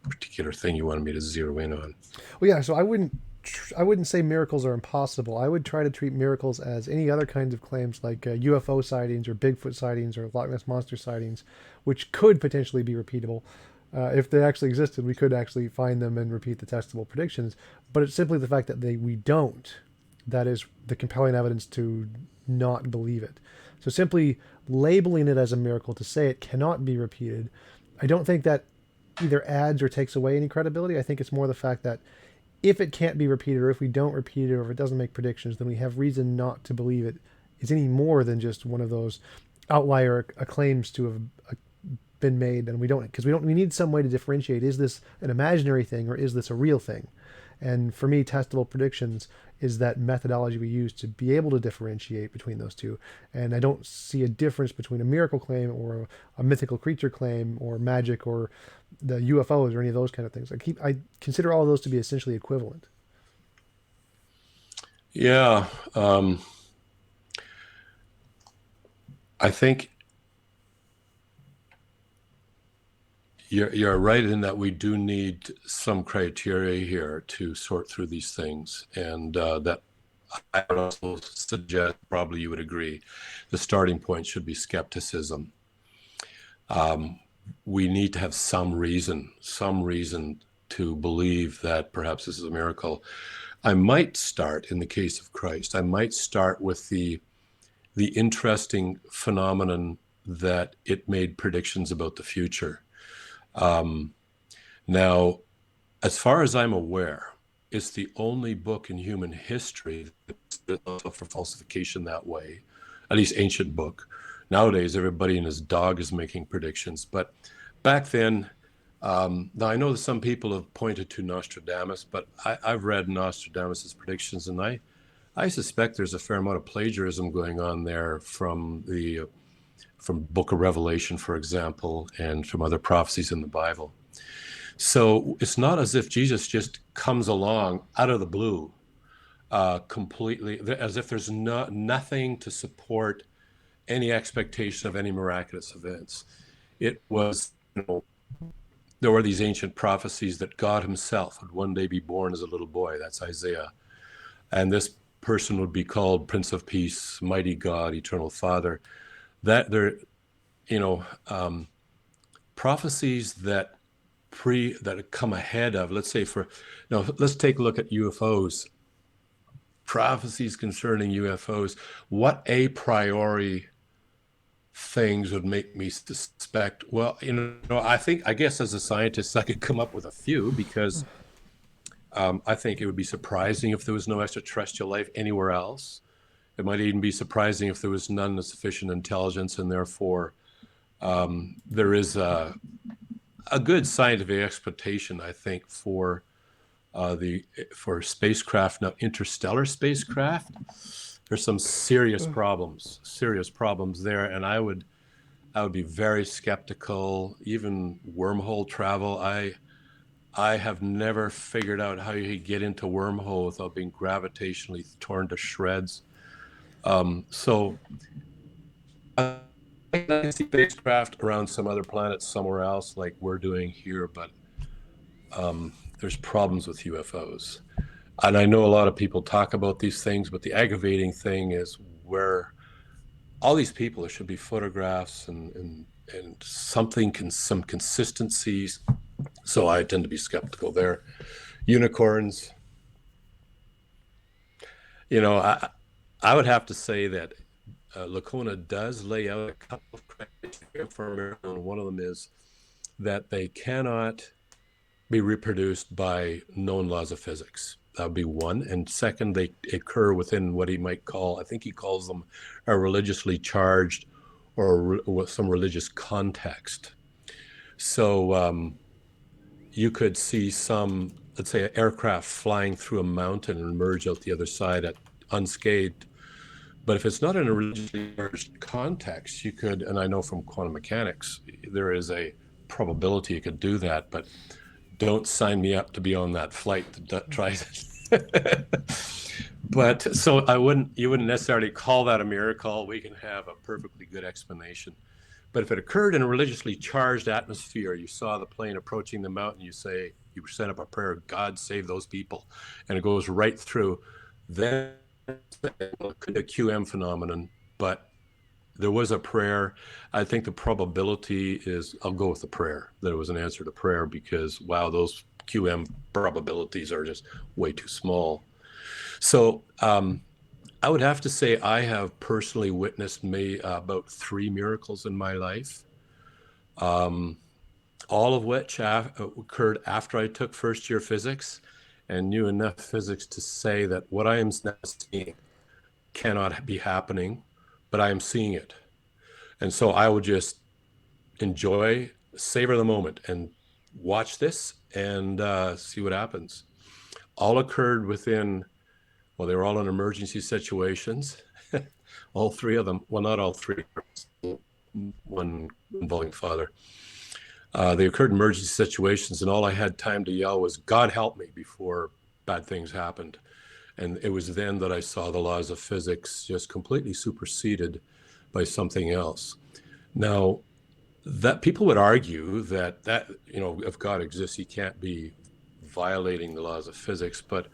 particular thing you wanted me to zero in on. Well, yeah. So I wouldn't say miracles are impossible. I would try to treat miracles as any other kinds of claims like UFO sightings or Bigfoot sightings or Loch Ness monster sightings, which could potentially be repeatable. If they actually existed, we could actually find them and repeat the testable predictions. But it's simply the fact that we don't that is the compelling evidence to not believe it. So simply labeling it as a miracle to say it cannot be repeated, I don't think that either adds or takes away any credibility. I think it's more the fact that if it can't be repeated, or if we don't repeat it, or if it doesn't make predictions, then we have reason not to believe it is any more than just one of those outlier claims to have been made, and we don't, because we need some way to differentiate, is this an imaginary thing or is this a real thing? And for me, testable predictions is that methodology we use to be able to differentiate between those two. And I don't see a difference between a miracle claim or a mythical creature claim or magic or the UFOs or any of those kind of things. I consider all of those to be essentially equivalent. Yeah, I think you're right in that we do need some criteria here to sort through these things, and that I would also suggest, probably you would agree, the starting point should be skepticism. We need to have some reason to believe that perhaps this is a miracle. I might start, in the case of Christ, I might start with the interesting phenomenon that it made predictions about the future. Now, as far as I'm aware, it's the only book in human history that's up for falsification that way, at least ancient book. Nowadays, everybody and his dog is making predictions. But back then, now I know that some people have pointed to Nostradamus, but I've read Nostradamus's predictions, and I suspect there's a fair amount of plagiarism going on there from Book of Revelation, for example, and from other prophecies in the Bible. So it's not as if Jesus just comes along out of the blue, completely, as if there's nothing to support any expectation of any miraculous events. It was, there were these ancient prophecies that God himself would one day be born as a little boy. That's Isaiah. And this person would be called Prince of Peace, Mighty God, Eternal Father. That there, prophecies that come ahead of, let's say let's take a look at UFOs. Prophecies concerning UFOs. What a priori things would make me suspect? Well, I guess as a scientist, I could come up with a few, because I think it would be surprising if there was no extraterrestrial life anywhere else. It might even be surprising if there was none of sufficient intelligence, and therefore there is a good scientific explanation, I think, for the for spacecraft, now interstellar spacecraft, there's some serious problems there, and I would be very skeptical. Even wormhole travel, I have never figured out how you could get into wormhole without being gravitationally torn to shreds. So I can see spacecraft around some other planets somewhere else, like we're doing here, but there's problems with UFOs. And I know a lot of people talk about these things, but the aggravating thing is where all these people, there should be photographs and some consistencies. So I tend to be skeptical there. Unicorns, you know, I would have to say that Lacona does lay out a couple of criteria for a miracle, and one of them is that they cannot be reproduced by known laws of physics. That would be one. And second, they occur within what he might call, I think he calls them a religiously charged or some religious context. So you could see some, let's say, an aircraft flying through a mountain and emerge out the other side unscathed. But if it's not in a religiously charged context, you could, and I know from quantum mechanics, there is a probability you could do that, but don't sign me up to be on that flight that tries it. But so you wouldn't necessarily call that a miracle. We can have a perfectly good explanation. But if it occurred in a religiously charged atmosphere, you saw the plane approaching the mountain, you send up a prayer, God save those people, and it goes right through, then it could be a QM phenomenon, but there was a prayer. I think the probability is, I'll go with the prayer, that it was an answer to prayer, because wow, those QM probabilities are just way too small. So I would have to say I have personally witnessed about 3 miracles in my life, all of which occurred after I took first year physics and knew enough physics to say that what I am now seeing cannot be happening, but I am seeing it. And so I would just savor the moment and watch this and see what happens. All occurred well, they were all in emergency situations. All 3 of them, well, not all 3, one involving father. They occurred in emergency situations, and all I had time to yell was, God help me, before bad things happened. And it was then that I saw the laws of physics just completely superseded by something else. Now, that people would argue that if God exists, he can't be violating the laws of physics. But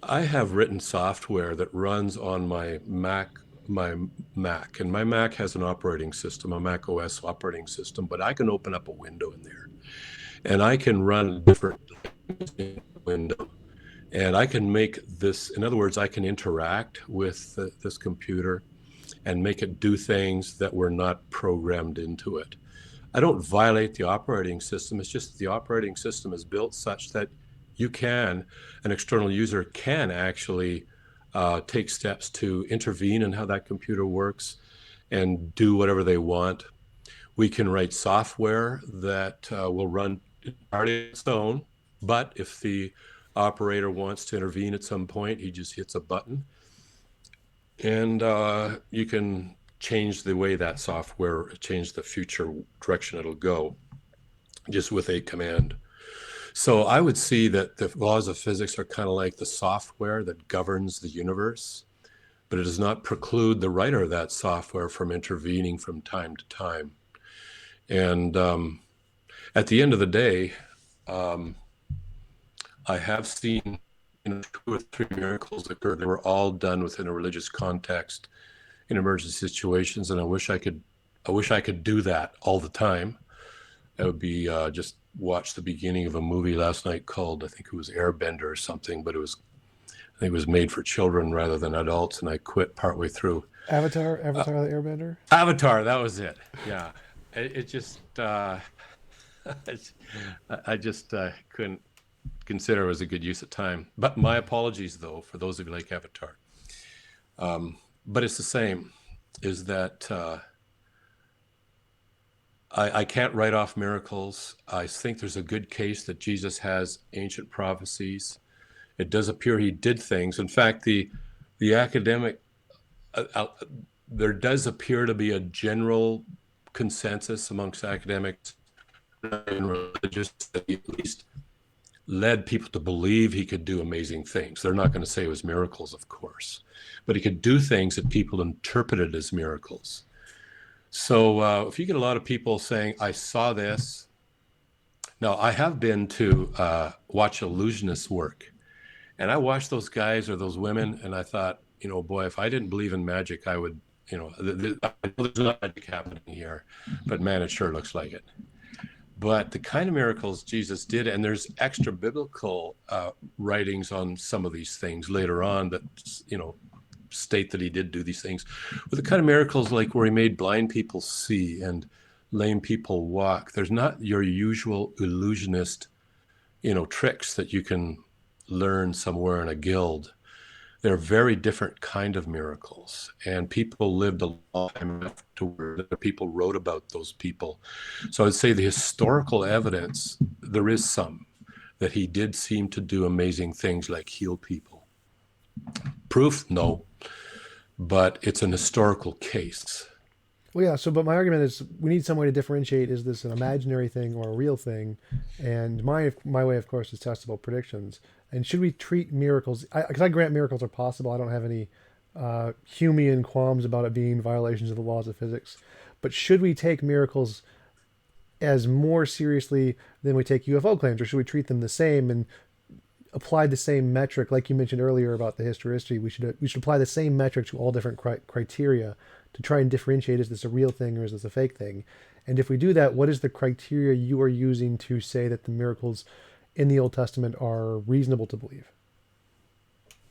I have written software that runs on my Mac, and my Mac has an operating system, a Mac OS operating system, but I can open up a window in there, and I can run different window, and I can make this. In other words, I can interact with this computer and make it do things that were not programmed into it. I don't violate the operating system. It's just the operating system is built such that an external user can actually take steps to intervene in how that computer works and do whatever they want. We can write software that will run entirely on its own, but if the operator wants to intervene at some point, he just hits a button, and you can change the way that software, change the future direction it'll go just with a command. So I would see that the laws of physics are kind of like the software that governs the universe, but it does not preclude the writer of that software from intervening from time to time. And at the end of the day, I have seen 2 or 3 miracles occur. They were all done within a religious context in emergency situations, and I wish I could do that all the time. That would be just watch the beginning of a movie last night called, I think it was Airbender or something, but I think it was made for children rather than adults, and I quit partway through. Avatar the Airbender? Avatar, that was it. Yeah. It just, I just couldn't consider it was a good use of time. But my apologies, though, for those of you like Avatar. But it's the same, is that I can't write off miracles. I think there's a good case that Jesus has ancient prophecies. It does appear he did things. In fact, the academic uh, uh, there does appear to be a general consensus amongst academics and religious that he at least led people to believe he could do amazing things. They're not going to say it was miracles, of course, but he could do things that people interpreted as miracles. So if you get a lot of people saying, I saw this. Now, I have been to watch illusionists work, and I watched those guys or those women, and I thought, boy, if I didn't believe in magic, I would, I know there's not magic happening here, but man, it sure looks like it. But the kind of miracles Jesus did, and there's extra biblical writings on some of these things later on that, state that he did do these things. But the kind of miracles like where he made blind people see and lame people walk, there's not your usual illusionist, tricks that you can learn somewhere in a guild. They're very different kind of miracles, and people lived a long time afterward. People wrote about those people. So I'd say the historical evidence, there is some that he did seem to do amazing things like heal people. Proof? No, but it's an historical case. Well, yeah. So, but my argument is we need some way to differentiate: is this an imaginary thing or a real thing? And my way, of course, is testable predictions. And should we treat miracles? Because I grant miracles are possible. I don't have any Humean qualms about it being violations of the laws of physics. But should we take miracles as more seriously than we take UFO claims, or should we treat them the same and apply the same metric, like you mentioned earlier about the historicity? We should apply the same metric to all different criteria to try and differentiate: is this a real thing or is this a fake thing? And if we do that, what is the criteria you are using to say that the miracles in the Old Testament are reasonable to believe?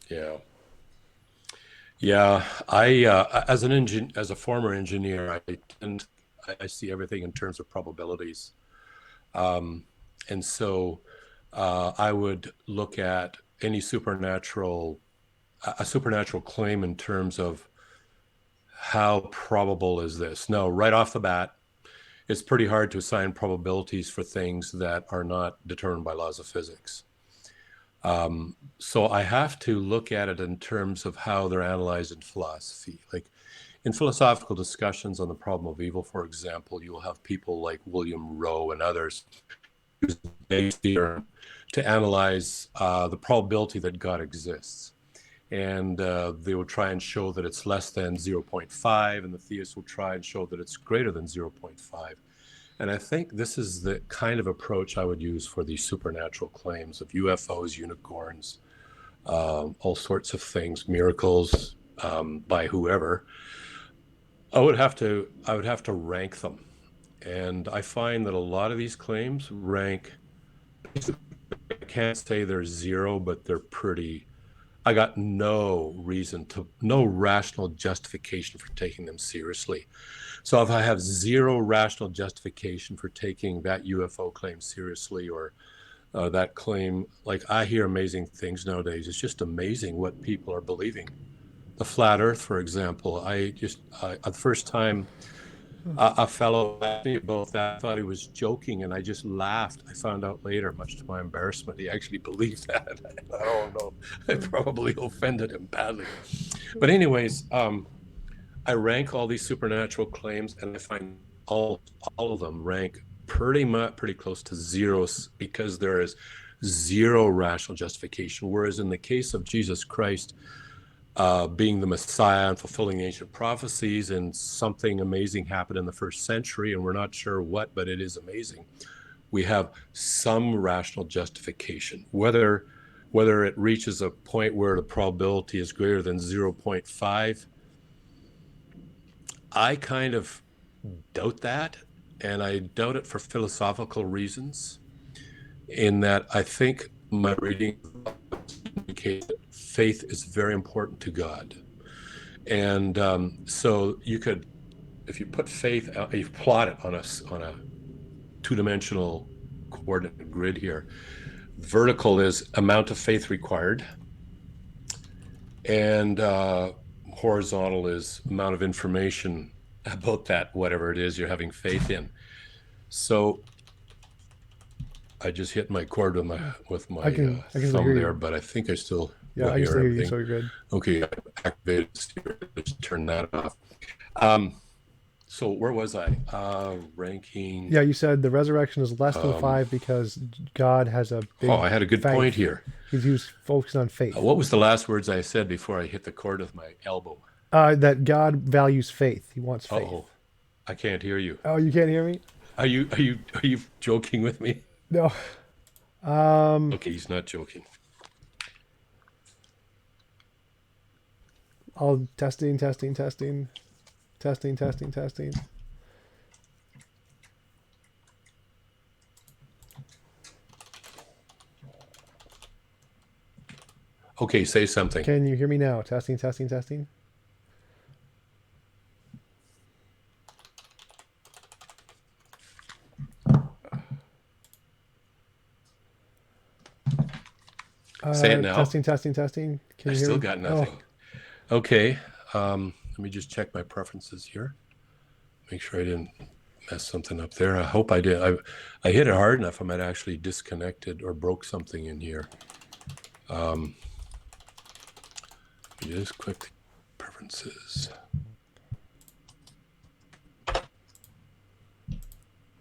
Yeah. Yeah, as as a former engineer, I see everything in terms of probabilities, um, and so I would look at any a supernatural claim in terms of how probable is this. Now, right off the bat, it's pretty hard to assign probabilities for things that are not determined by laws of physics. So I have to look at it in terms of how they're analyzed in philosophy. Like in philosophical discussions on the problem of evil, for example, you will have people like William Rowe and others use Bayes' theorem to analyze the probability that God exists. And they will try and show that it's less than zero point 0.5, and the theists will try and show that it's greater than zero point 0.5. And I think this is the kind of approach I would use for these supernatural claims of UFOs, unicorns, all sorts of things, miracles by whoever. I would have to rank them, and I find that a lot of these claims rank. I can't say they're zero, but they're pretty. I got no rational justification for taking them seriously. So if I have zero rational justification for taking that UFO claim seriously, or that claim, like I hear amazing things nowadays. It's just amazing what people are believing. The flat Earth, for example, the first time a fellow asked me about that, I thought he was joking, and I just laughed. I found out later, much to my embarrassment, he actually believed that. I don't know. I probably offended him badly. But anyways, I rank all these supernatural claims, and I find all of them rank pretty close to zeros, because there is zero rational justification. Whereas in the case of Jesus Christ, being the Messiah and fulfilling the ancient prophecies, and something amazing happened in the first century, and we're not sure what, but it is amazing. We have some rational justification. Whether it reaches a point where the probability is greater than zero point 0.5, I kind of doubt that, and I doubt it for philosophical reasons, in that I think my reading indicates that faith is very important to God. And so you could, if you put faith, you plot it on a two-dimensional coordinate grid here. Vertical is amount of faith required, and horizontal is amount of information about that, whatever it is you're having faith in. So I just hit my cord with I my can still hear thumb there, you. but I think I still Yeah, will I can hear still hear you, everything. so you're good. Okay, I activated Steer. Let's turn that off. Um, so where was I? Ranking. Yeah, you said the resurrection is less than Um, five because God has a oh, big I had a good point faith. here. He's focused on faith. What was the last words I said before I hit the cord with my elbow? That God values faith. He wants Oh, faith. I can't hear you. Oh, you can't hear me? Are you joking with me? No. Um, Okay, he's not joking. I'll testing. Okay, say something. Can you hear me now? Testing. Say it now. Testing. Can I you hear still me? got Oh, nothing. Okay, let me just check my preferences here. Make sure I didn't mess something up there. I hope I did. I hit it hard enough. I might actually disconnected or broke something in here. Just quick preferences.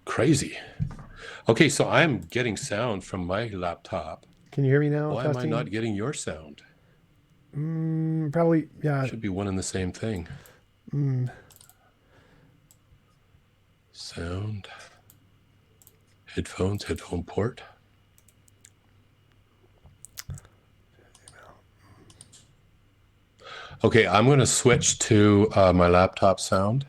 Crazy. Okay, so I'm getting sound from my laptop. can you hear me now? Why am I Testing. not getting your sound? Probably. Yeah. Should be one and the same thing. Sound. Headphones, headphone port. Okay, I'm going to switch to my laptop sound.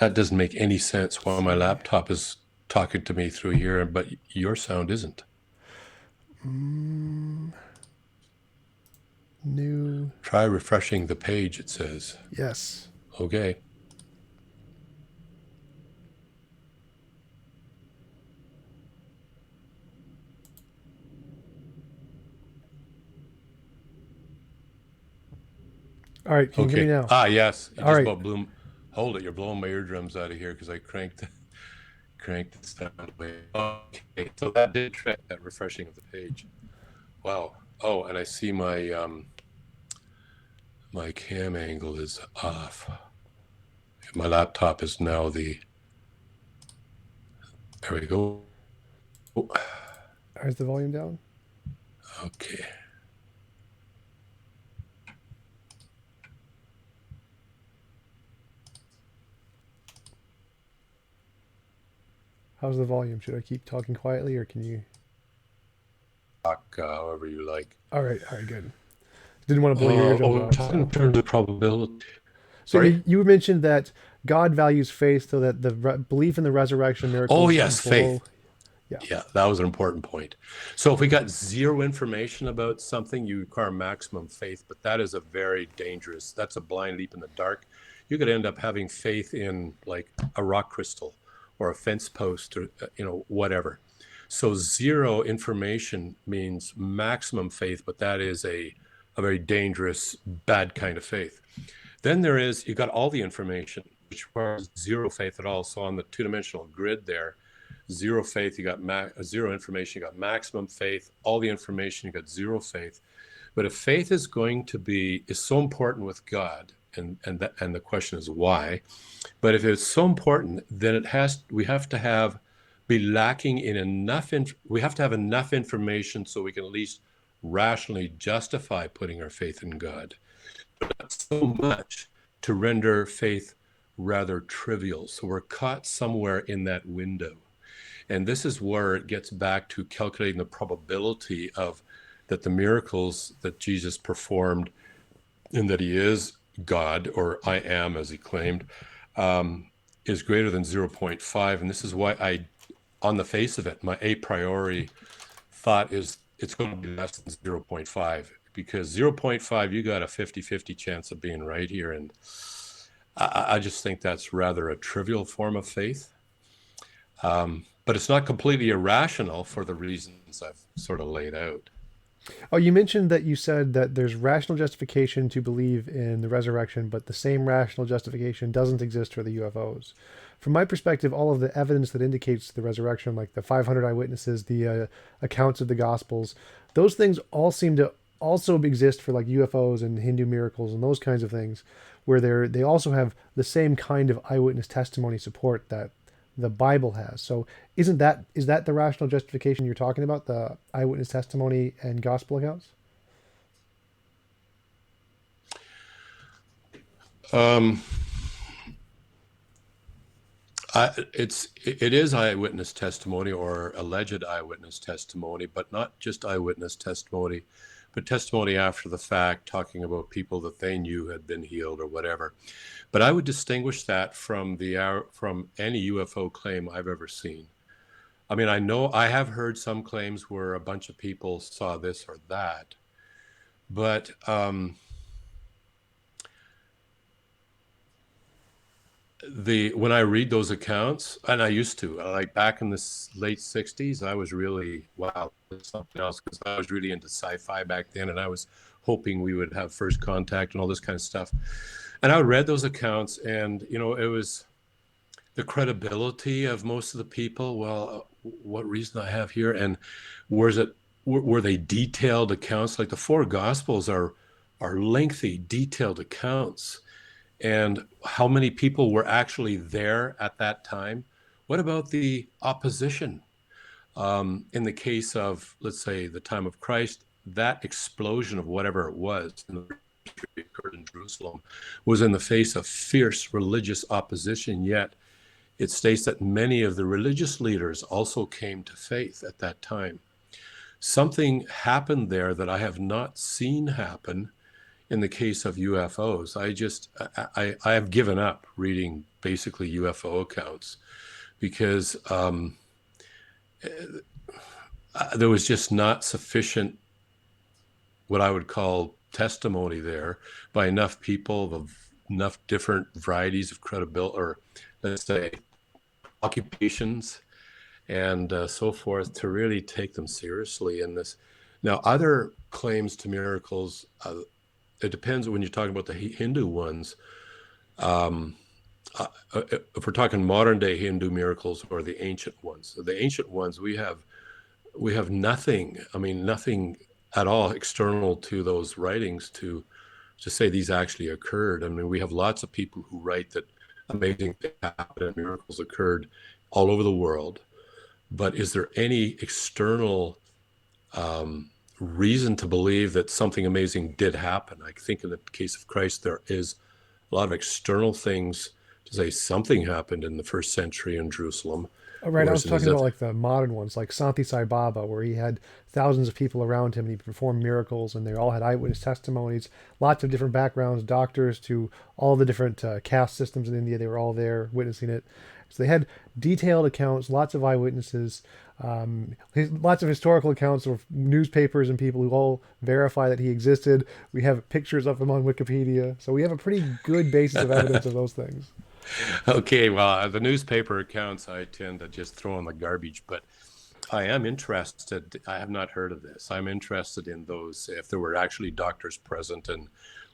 That doesn't make any sense why my laptop is talking to me through here, but your sound isn't. New. Try refreshing the page, it says. Yes. Okay. All right. Can you hear me Okay. now? Ah, yes. You All just right. about blew. Hold it. You're blowing my eardrums out of here because I cranked the sound away. Okay. So that did trick that refreshing of the page. Wow. Oh, and I see my cam angle is off. My laptop is now the. There we go. Is the volume down? Okay. How's the volume? Should I keep talking quietly or can you? Talk however you like. All right. Good. Didn't want to blow your eardrums Oh, out. talking in So, terms of probability. so Sorry? you mentioned that God values faith, so that the belief in the resurrection Oh, miracles yes, blow. faith. Yeah. Yeah, that was an important point. So if we got zero information about something, you require maximum faith, but that is a very dangerous, that's a blind leap in the dark. You could end up having faith in like a rock crystal or a fence post or, whatever. So zero information means maximum faith, but that is a very dangerous, bad kind of faith. Then you got all the information, which requires zero faith at all. So on the two-dimensional grid there, zero faith, you got zero information, you got maximum faith, all the information, you got zero faith. But if faith is so important with God, and the question is why, but if it's so important, then we have to be lacking in we have to have enough information so we can at least rationally justify putting our faith in God. Not so much to render faith rather trivial. So we're caught somewhere in that window. And this is where it gets back to calculating the probability of that the miracles that Jesus performed and that he is God, or I am, as he claimed, is greater than 0.5. And this is why on the face of it, my a priori thought is it's going to be less than 0.5, because 0.5, you got a 50-50 chance of being right here. And I just think that's rather a trivial form of faith. But it's not completely irrational for the reasons I've sort of laid out. Oh, you mentioned that you said that there's rational justification to believe in the resurrection, but the same rational justification doesn't exist for the UFOs. from my perspective, all of the evidence that indicates the resurrection, like the 500 eyewitnesses, the accounts of the Gospels, those things all seem to also exist for like UFOs and Hindu miracles and those kinds of things, where they also have the same kind of eyewitness testimony support that the Bible has. So is that the rational justification you're talking about, the eyewitness testimony and gospel accounts? Um, it is eyewitness testimony or alleged eyewitness testimony, but not just eyewitness testimony, but testimony after the fact, talking about people that they knew had been healed or whatever. But I would distinguish that from from any UFO claim I've ever seen. I mean, I know I have heard some claims where a bunch of people saw this or that, but the when I read those accounts, and I used to, like back in the late '60s, I was really wow, there's something else because I was really into sci-fi back then, and I was hoping we would have first contact and all this kind of stuff. And I would read those accounts, and it was the credibility of most of the people. Well, what reason I have here, and was it were they detailed accounts? Like the four Gospels are lengthy, detailed accounts, and how many people were actually there at that time? What about the opposition? In the case of, let's say, the time of Christ, that explosion of whatever it was in the occurred in Jerusalem was in the face of fierce religious opposition, yet it states that many of the religious leaders also came to faith at that time. Something happened there that I have not seen happen in the case of UFOs. I have given up reading basically UFO accounts because there was just not sufficient what I would call testimony there by enough people of enough different varieties of credibility, or let's say occupations and so forth, to really take them seriously in this. Now, other claims to miracles, it depends when you're talking about the Hindu ones. If we're talking modern day Hindu miracles or the ancient ones, we have nothing. I mean, nothing at all external to those writings to say these actually occurred. I mean, we have lots of people who write that amazing things happened and miracles occurred all over the world. But is there any external reason to believe that something amazing did happen? I think in the case of Christ, there is a lot of external things to say something happened in the first century in Jerusalem. Oh, right, I was Whereas in talking his, about like the modern ones, like Santi Sai Baba, where he had thousands of people around him and he performed miracles, and they all had eyewitness testimonies, lots of different backgrounds, doctors to all the different caste systems in India. They were all there witnessing it. So they had detailed accounts, lots of eyewitnesses, lots of historical accounts of newspapers and people who all verify that he existed. We have pictures of him on Wikipedia, so we have a pretty good basis of evidence of those things. okay, well, the newspaper accounts I tend to just throw in the garbage, but I am interested. I have not heard of this. I'm interested in those, if there were actually doctors present, and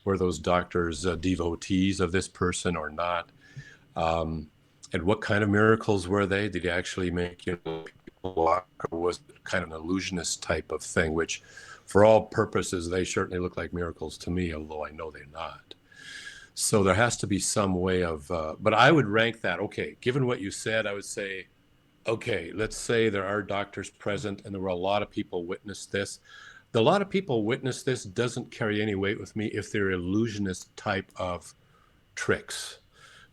were those doctors devotees of this person or not? And what kind of miracles were they? Did he actually make people walk, or was it kind of an illusionist type of thing, which for all purposes, they certainly look like miracles to me, although I know they're not. So there has to be some way of, but I would rank that, okay, given what you said, I would say, okay, let's say there are doctors present and there were a lot of people witness this. The lot of people witness this doesn't carry any weight with me if they're illusionist type of tricks.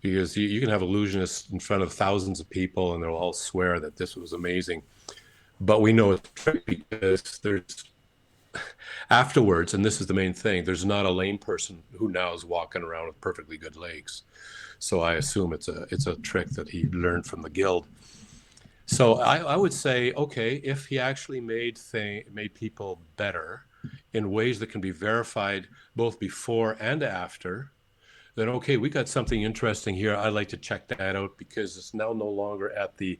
Because you can have illusionists in front of thousands of people and they'll all swear that this was amazing. But we know it's a trick because there's afterwards, and this is the main thing, there's not a lame person who now is walking around with perfectly good legs. So I assume it's a trick that he learned from the guild. So I would say, okay, if he actually made people better in ways that can be verified both before and after, then okay, we got something interesting here. I'd like to check that out because it's now no longer at the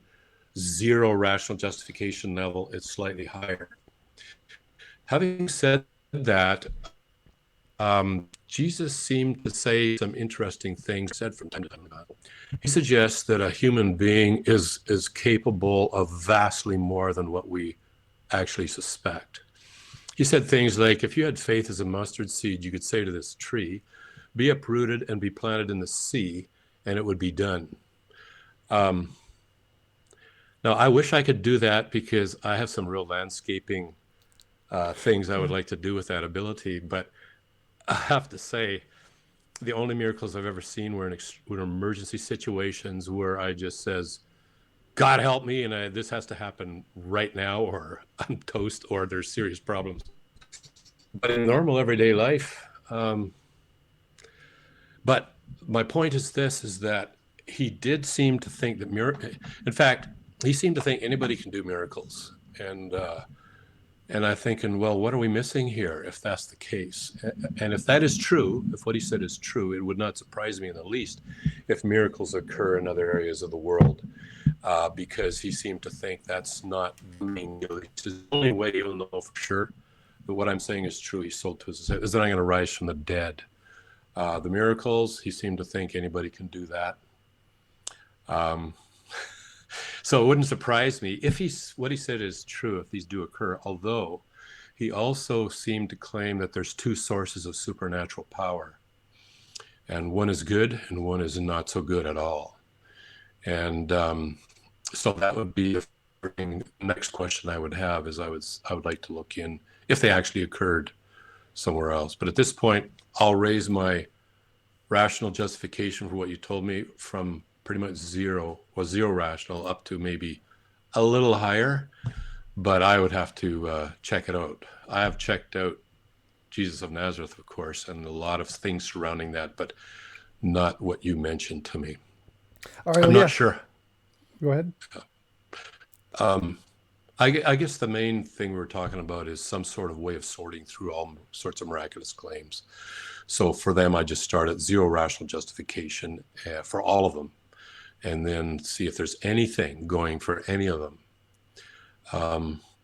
zero rational justification level, it's slightly higher. Having said that, Jesus seemed to say some interesting things said from time to time. He suggests that a human being is capable of vastly more than what we actually suspect. He said things like, if you had faith as a mustard seed, you could say to this tree, be uprooted and be planted in the sea, and it would be done. Um, Now, I wish I could do that because I have some real landscaping things I would like to do with that ability. But I have to say, the only miracles I've ever seen were in emergency situations where I just says, God help me, and this has to happen right now, or I'm toast, or there's serious problems. But in normal everyday life, but my point is this: is that he did seem to think that in fact, he seemed to think anybody can do miracles, and I'm thinking, well, what are we missing here if that's the case? And if that is true, if what he said is true, it would not surprise me in the least if miracles occur in other areas of the world, because he seemed to think that's not the only way he'll know for sure. But what I'm saying is true. He sold to us is that I'm going to rise from the dead. The miracles, he seemed to think anybody can do that. Um, So it wouldn't surprise me if what he said is true, if these do occur, although he also seemed to claim that there's two sources of supernatural power, and one is good and one is not so good at all. And so that would be the next question I would have is I would like to look in if they actually occurred somewhere else. But at this point, I'll raise my rational justification for what you told me from pretty much zero rational up to maybe a little higher, but I would have to check it out. I have checked out Jesus of Nazareth, of course, and a lot of things surrounding that, but not what you mentioned to me. All right. I'm Well, not yeah. sure. Go ahead. Um, I guess the main thing we were talking about is some sort of way of sorting through all sorts of miraculous claims. So for them, I just start at zero rational justification for all of them, and then see if there's anything going for any of them.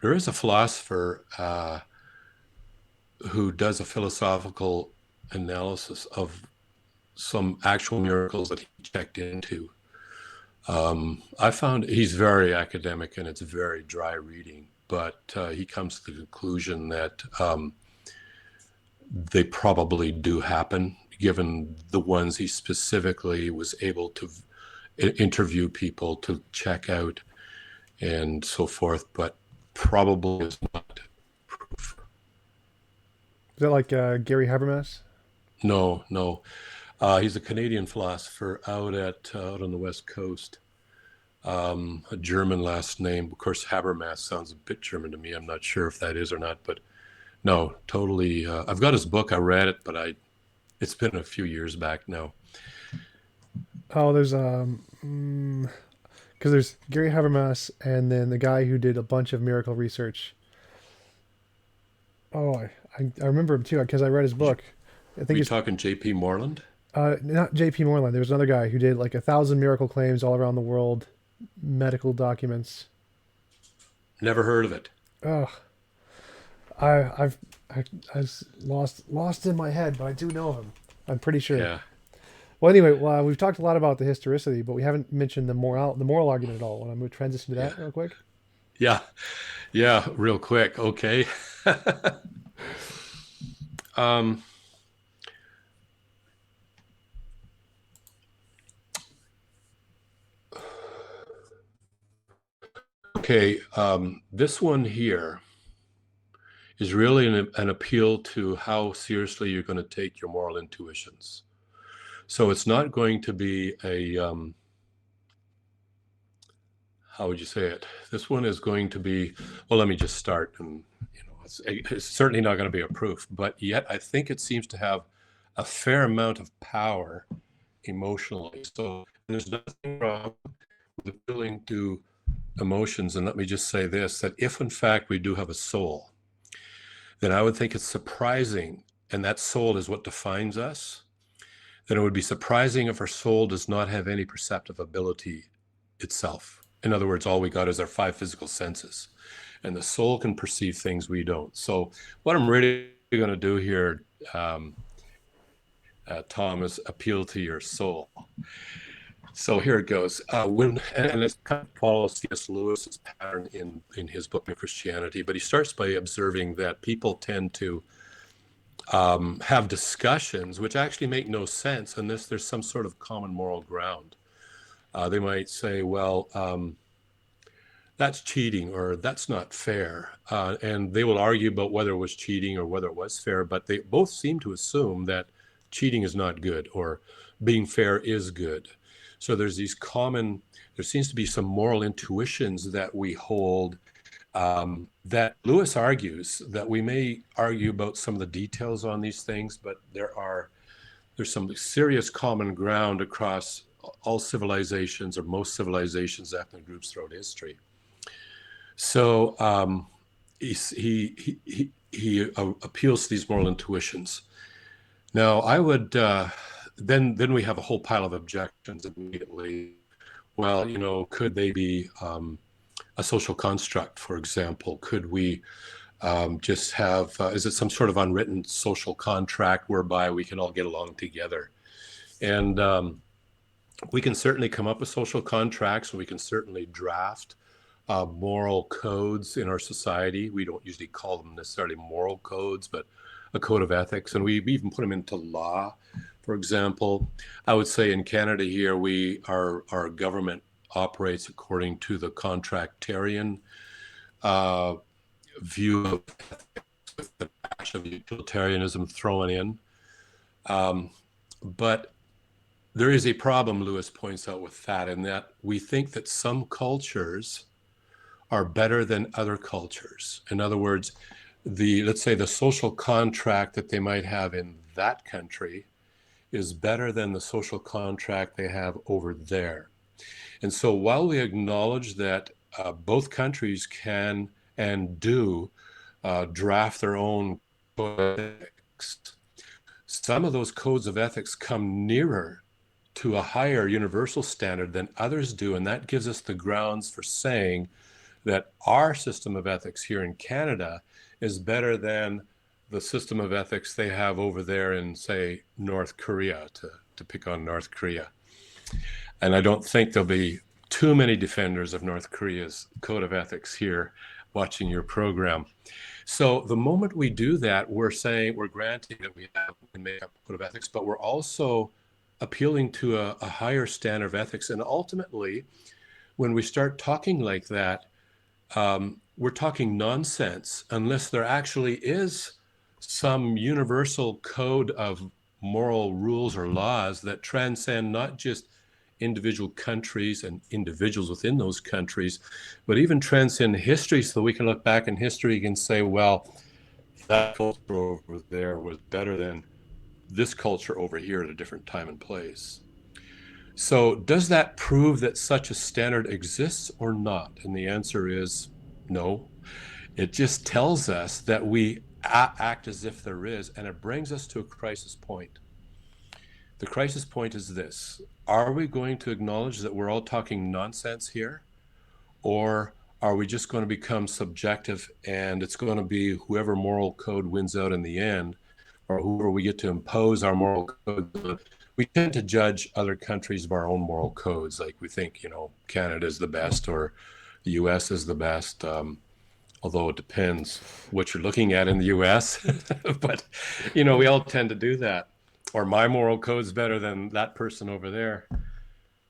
There is a philosopher who does a philosophical analysis of some actual miracles that he checked into. I found he's very academic and it's very dry reading, but he comes to the conclusion that they probably do happen, given the ones he specifically was able to interview people to check out and so forth, but probably is not proof. Is that like Gary Habermas? No, no. He's a Canadian philosopher out on the West Coast. A German last name. Of course, Habermas sounds a bit German to me. I'm not sure if that is or not, but no, totally. I've got his book. I read it, but it's been a few years back now. Oh, there's because there's Gary Habermas and then the guy who did a bunch of miracle research. Oh, I remember him too because I read his book. I Are think you it's talking J.P. Moreland? not J.P. Moreland. There was another guy who did like 1,000 miracle claims all around the world, medical documents. Never heard of it. Oh, I I've I've lost in my head, but I do know him. I'm pretty sure. Yeah, Well, anyway, well, we've talked a lot about the historicity, but we haven't mentioned the moral argument at all. Want to transition to yeah, that real quick? yeah, yeah. Real quick, okay. um, okay. This one here is really an appeal to how seriously you're going to take your moral intuitions. So it's not going to be how would you say it? This one is going to be, well, let me just start. And, it's certainly not going to be a proof, but yet I think it seems to have a fair amount of power emotionally. So there's nothing wrong with appealing to emotions. And let me just say this, that if in fact we do have a soul, then I would think it's surprising, and that soul is what defines us, then it would be surprising if our soul does not have any perceptive ability itself. In other words, all we got is our five physical senses, and the soul can perceive things we don't. So what I'm really going to do here Thomas, appeal to your soul. So here it goes. And it kind of follows C.S. Lewis's pattern in his book, New Christianity, but he starts by observing that people tend to have discussions which actually make no sense unless there's some sort of common moral ground. They might say, well, that's cheating or that's not fair. And they will argue about whether it was cheating or whether it was fair, but they both seem to assume that cheating is not good or being fair is good. So there seems to be some moral intuitions that we hold, that Lewis argues that we may argue about some of the details on these things, but there's some serious common ground across all civilizations or most civilizations, ethnic groups throughout history. So he appeals to these moral intuitions. Now, I would then we have a whole pile of objections immediately. Well, could they be a social construct, for example? Could we just have, is it some sort of unwritten social contract whereby we can all get along together? And we can certainly come up with social contracts, and we can certainly draft moral codes in our society. We don't usually call them necessarily moral codes, but a code of ethics, and we even put them into law. For example, I would say in Canada here, our government operates according to the contractarian view of ethics, with the patch of utilitarianism thrown in. But there is a problem, Lewis points out, with that, in that we think that some cultures are better than other cultures. In other words, let's say the social contract that they might have in that country is better than the social contract they have over there. And so while we acknowledge that both countries can and do draft their own code of ethics, some of those codes of ethics come nearer to a higher universal standard than others do, and that gives us the grounds for saying that our system of ethics here in Canada is better than the system of ethics they have over there in, say, North Korea, to pick on North Korea. And I don't think there'll be too many defenders of North Korea's code of ethics here watching your program. So the moment we do that, we're granting that we can make up a code of ethics, but we're also appealing to a higher standard of ethics. And ultimately, when we start talking like that, we're talking nonsense unless there actually is some universal code of moral rules or laws that transcend not just individual countries and individuals within those countries, but even transcend history, so we can look back in history and say, well, that culture over there was better than this culture over here at a different time and place. So does that prove that such a standard exists or not? And the answer is no. It just tells us that we act as if there is, and it brings us to a crisis point. The crisis point is this: are we going to acknowledge that we're all talking nonsense here? Or are we just going to become subjective, and it's going to be whoever moral code wins out in the end, or whoever we get to impose our moral code? We tend to judge other countries by our own moral codes. Like we think, Canada is the best or the US is the best. Although it depends what you're looking at in the US. But, we all tend to do that. Or my moral code's better than that person over there.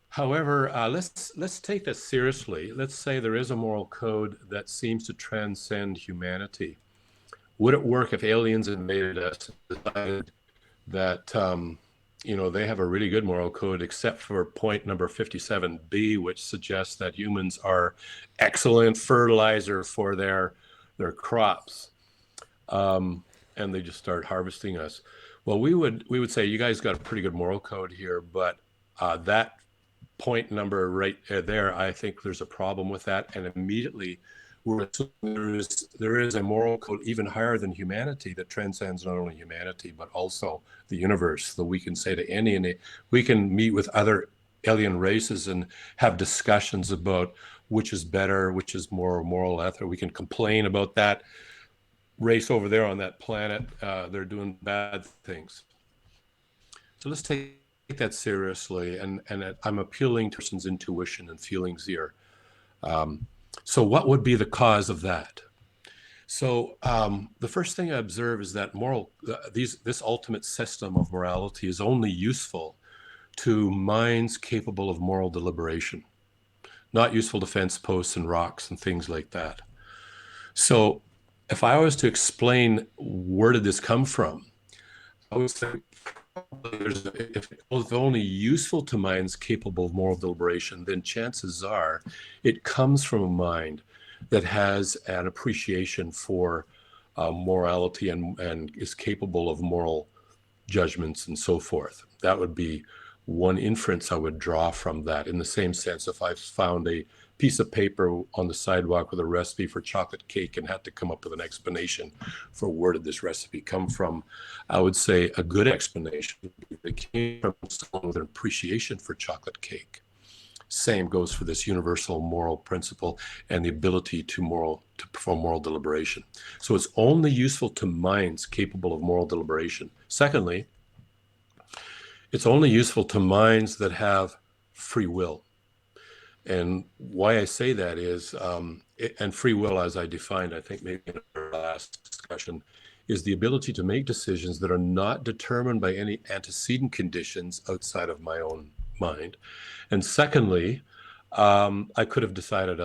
However, let's take this seriously. Let's say there is a moral code that seems to transcend humanity. Would it work if aliens invaded us and decided that, they have a really good moral code, except for point number 57B, which suggests that humans are excellent fertilizer for their crops, and they just start harvesting us? Well, we would say, you guys got a pretty good moral code here, but that point number right there, I think there's a problem with that, and immediately we're assuming there is a moral code even higher than humanity that transcends not only humanity but also the universe. So we can say to we can meet with other alien races and have discussions about which is better, which is more moral ethic. We can complain about that race over there on that planet. They're doing bad things. So let's take that seriously. And I'm appealing to a person's intuition and feelings here. So what would be the cause of that? So the first thing I observe is that this ultimate system of morality is only useful to minds capable of moral deliberation, not useful to fence posts and rocks and things like that. So if I was to explain where did this come from, I would say if it's only useful to minds capable of moral deliberation, then chances are it comes from a mind that has an appreciation for morality and is capable of moral judgments and so forth. That would be one inference I would draw from that. In the same sense, if I found a piece of paper on the sidewalk with a recipe for chocolate cake and had to come up with an explanation for where did this recipe come from, I would say a good explanation would be that it came from someone with an appreciation for chocolate cake. Same goes for this universal moral principle and the ability to perform moral deliberation. So it's only useful to minds capable of moral deliberation. Secondly, it's only useful to minds that have free will. And why I say that is, and free will, as I defined, I think maybe in our last discussion, is the ability to make decisions that are not determined by any antecedent conditions outside of my own mind. And secondly, I could have decided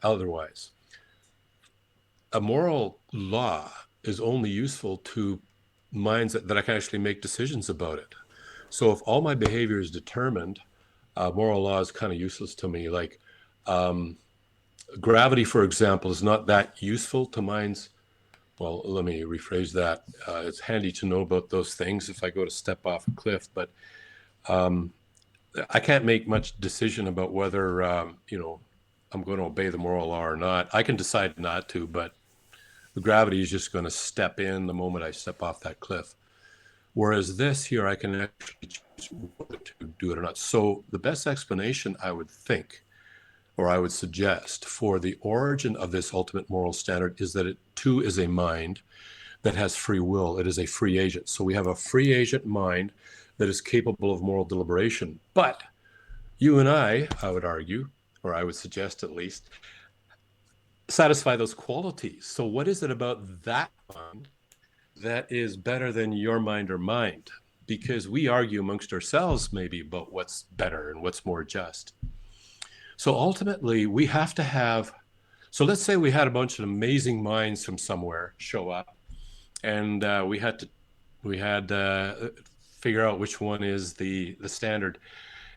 otherwise. A moral law is only useful to minds that I can actually make decisions about it. So if all my behavior is determined, moral law is kind of useless to me. Like gravity, for example, is not that useful to minds. Well, let me rephrase that. It's handy to know about those things if I go to step off a cliff, but I can't make much decision about whether, I'm going to obey the moral law or not. I can decide not to, but the gravity is just going to step in the moment I step off that cliff. Whereas this here, I can actually choose whether to do it or not. So the best explanation I would think, or I would suggest for the origin of this ultimate moral standard is that it too is a mind that has free will. It is a free agent. So we have a free agent mind that is capable of moral deliberation. But you and I would argue, or I would suggest at least, satisfy those qualities. So what is it about that mind that is better than your mind or mind? Because we argue amongst ourselves maybe about what's better and what's more just. So ultimately, we have to have, so let's say we had a bunch of amazing minds from somewhere show up, and we had to figure out which one is the standard.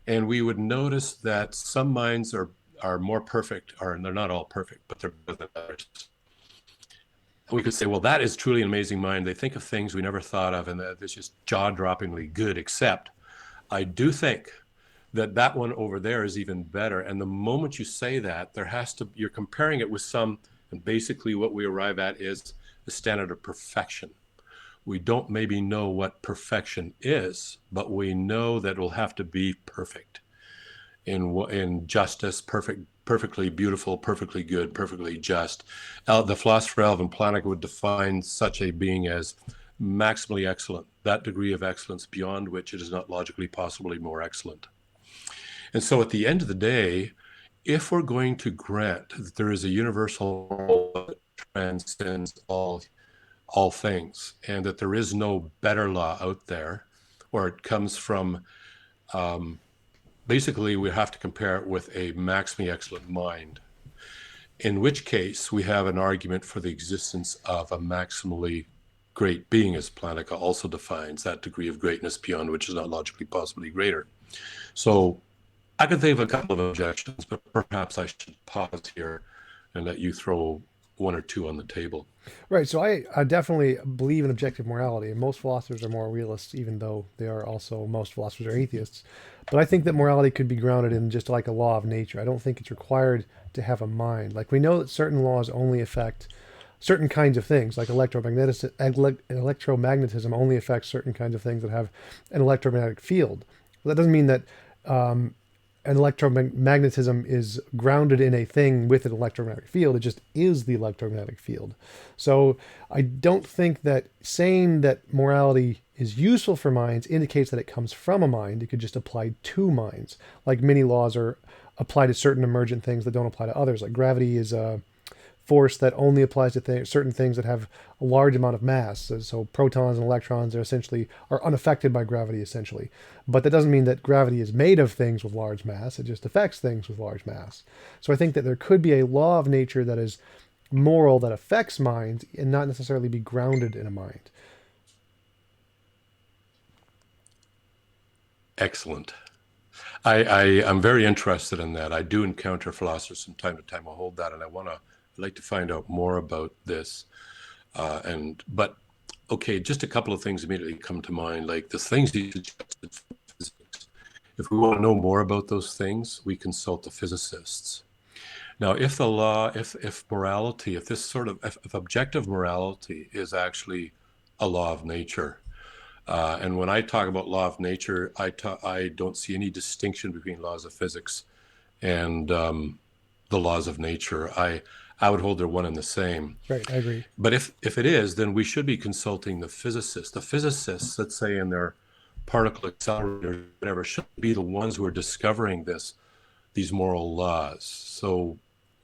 And we would notice that some minds are more perfect, or they're not all perfect, but they're better than others. We could say, well, that is truly an amazing mind. They think of things we never thought of, and that it's just jaw-droppingly good, except I do think that one over there is even better. And the moment you say that, you're comparing it with some, and basically what we arrive at is the standard of perfection. We don't maybe know what perfection is, but we know that it will have to be perfect in justice, perfectly beautiful, perfectly good, perfectly just. The philosopher Alvin Planck would define such a being as maximally excellent, that degree of excellence beyond which it is not logically possible to be more excellent. And so at the end of the day, if we're going to grant that there is a universal rule that transcends all things, and that there is no better law out there, or it comes from basically, we have to compare it with a maximally excellent mind, in which case we have an argument for the existence of a maximally great being, as Planck also defines, that degree of greatness beyond which is not logically possibly greater. So I could think of a couple of objections, but perhaps I should pause here and let you throw one or two on the table. Right. So I definitely believe in objective morality, and most philosophers are more realists, even though they are also, most philosophers are atheists. But I think that morality could be grounded in just like a law of nature. I don't think it's required to have a mind. Like we know that certain laws only affect certain kinds of things, like electromagnetism only affects certain kinds of things that have an electromagnetic field. Well, that doesn't mean that and electromagnetism is grounded in a thing with an electromagnetic field. It just is the electromagnetic field. So I don't think that saying that morality is useful for minds indicates that it comes from a mind. It could just apply to minds. Like many laws are applied to certain emergent things that don't apply to others. Like gravity is a force that only applies to certain things that have a large amount of mass. So protons and electrons are essentially are unaffected by gravity essentially. But that doesn't mean that gravity is made of things with large mass. It just affects things with large mass. So I think that there could be a law of nature that is moral that affects minds and not necessarily be grounded in a mind. Excellent. I'm very interested in that. I do encounter philosophers from time to time. I'll hold that, and I'd like to find out more about this. But okay, just a couple of things immediately come to mind, like the things you suggested for physics. If we want to know more about those things, we consult the physicists. Now, if the law, if morality, if this sort of, if objective morality is actually a law of nature, and when I talk about law of nature, I don't see any distinction between laws of physics and the laws of nature. I would hold they're one and the same. Right, I agree. But if it is, then we should be consulting the physicists. The physicists, let's say in their particle accelerator, whatever, should be the ones who are discovering these moral laws. So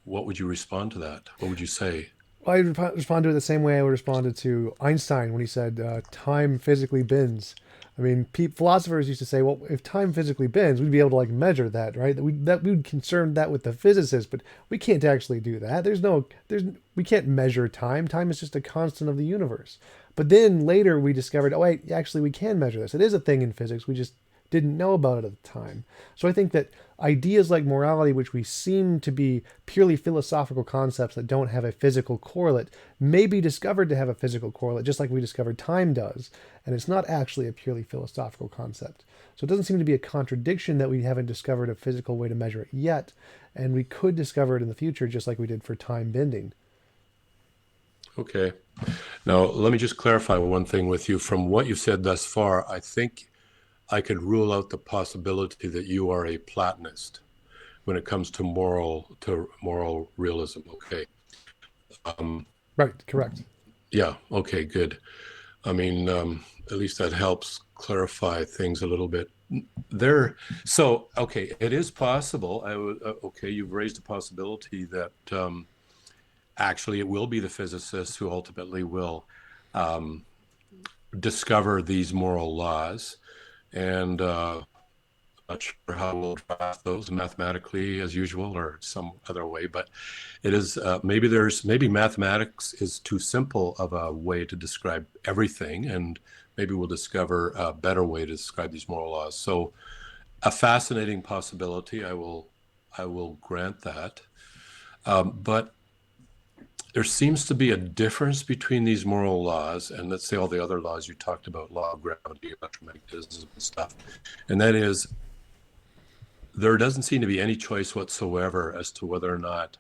what would you respond to that? What would you say? Well, I respond to it the same way I would responded to Einstein when he said time physically bends. I mean, philosophers used to say, well, if time physically bends, we'd be able to like measure that, right? We would concern that with the physicists, but we can't actually do that. We can't measure time. Time is just a constant of the universe. But then later we discovered, oh wait, actually we can measure this. It is a thing in physics. We just didn't know about it at the time. So I think that ideas like morality, which we seem to be purely philosophical concepts that don't have a physical correlate, may be discovered to have a physical correlate, just like we discovered time does. And it's not actually a purely philosophical concept. So it doesn't seem to be a contradiction that we haven't discovered a physical way to measure it yet. And we could discover it in the future, just like we did for time bending. Okay. Now, let me just clarify one thing with you. From what you've said thus far, I think I could rule out the possibility that you are a Platonist when it comes to moral realism. Okay. Right, correct. Yeah. Okay. Good. I mean, at least that helps clarify things a little bit. So okay, it is possible. Okay, you've raised a possibility that actually it will be the physicists who ultimately will discover these moral laws, and not sure how we'll draft those mathematically as usual or some other way, but it is maybe mathematics is too simple of a way to describe everything, and maybe we'll discover a better way to describe these moral laws. So a fascinating possibility. I will grant that. But there seems to be a difference between these moral laws and, let's say, all the other laws you talked about, law of gravity, electromagnetism and stuff. And that is, there doesn't seem to be any choice whatsoever as to whether or not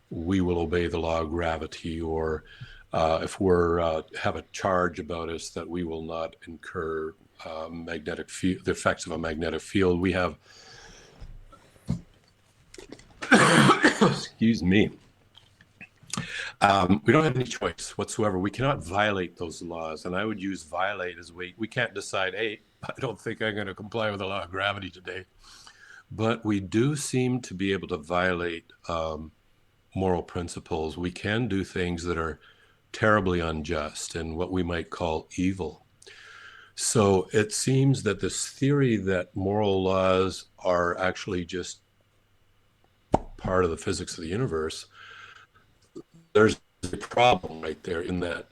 we will obey the law of gravity, or if we're have a charge about us that we will not incur the effects of a magnetic field. We have, excuse me, we don't have any choice whatsoever. We cannot violate those laws, and I would use violate as we can't decide, hey, I don't think I'm going to comply with the law of gravity today. But we do seem to be able to violate moral principles. We can do things that are terribly unjust and what we might call evil. So it seems that this theory that moral laws are actually just part of the physics of the universe, there's a problem right there in that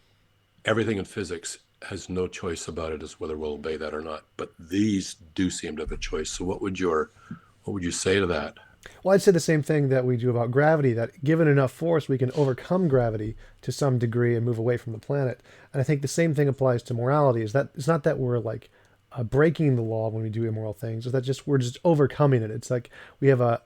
everything in physics has no choice about it as whether we'll obey that or not. But these do seem to have a choice. So what would you say to that? Well, I'd say the same thing that we do about gravity, that given enough force, we can overcome gravity to some degree and move away from the planet. And I think the same thing applies to morality, is that it's not that we're like breaking the law when we do immoral things, it's that we're just overcoming it. It's like we have a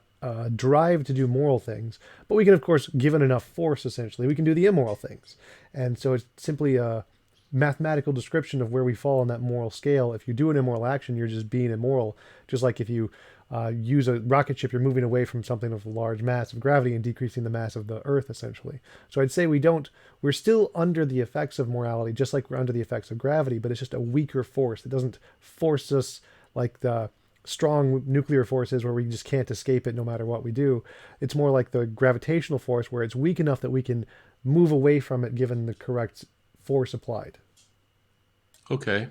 drive to do moral things, but we can, of course, given enough force, essentially, we can do the immoral things. And so it's simply a mathematical description of where we fall on that moral scale. If you do an immoral action, you're just being immoral. Just like if you use a rocket ship, you're moving away from something of a large mass of gravity and decreasing the mass of the Earth, essentially. So I'd say we're still under the effects of morality, just like we're under the effects of gravity, but it's just a weaker force. It doesn't force us like the strong nuclear forces where we just can't escape it no matter what we do. It's more like the gravitational force where it's weak enough that we can move away from it given the correct force applied. Okay.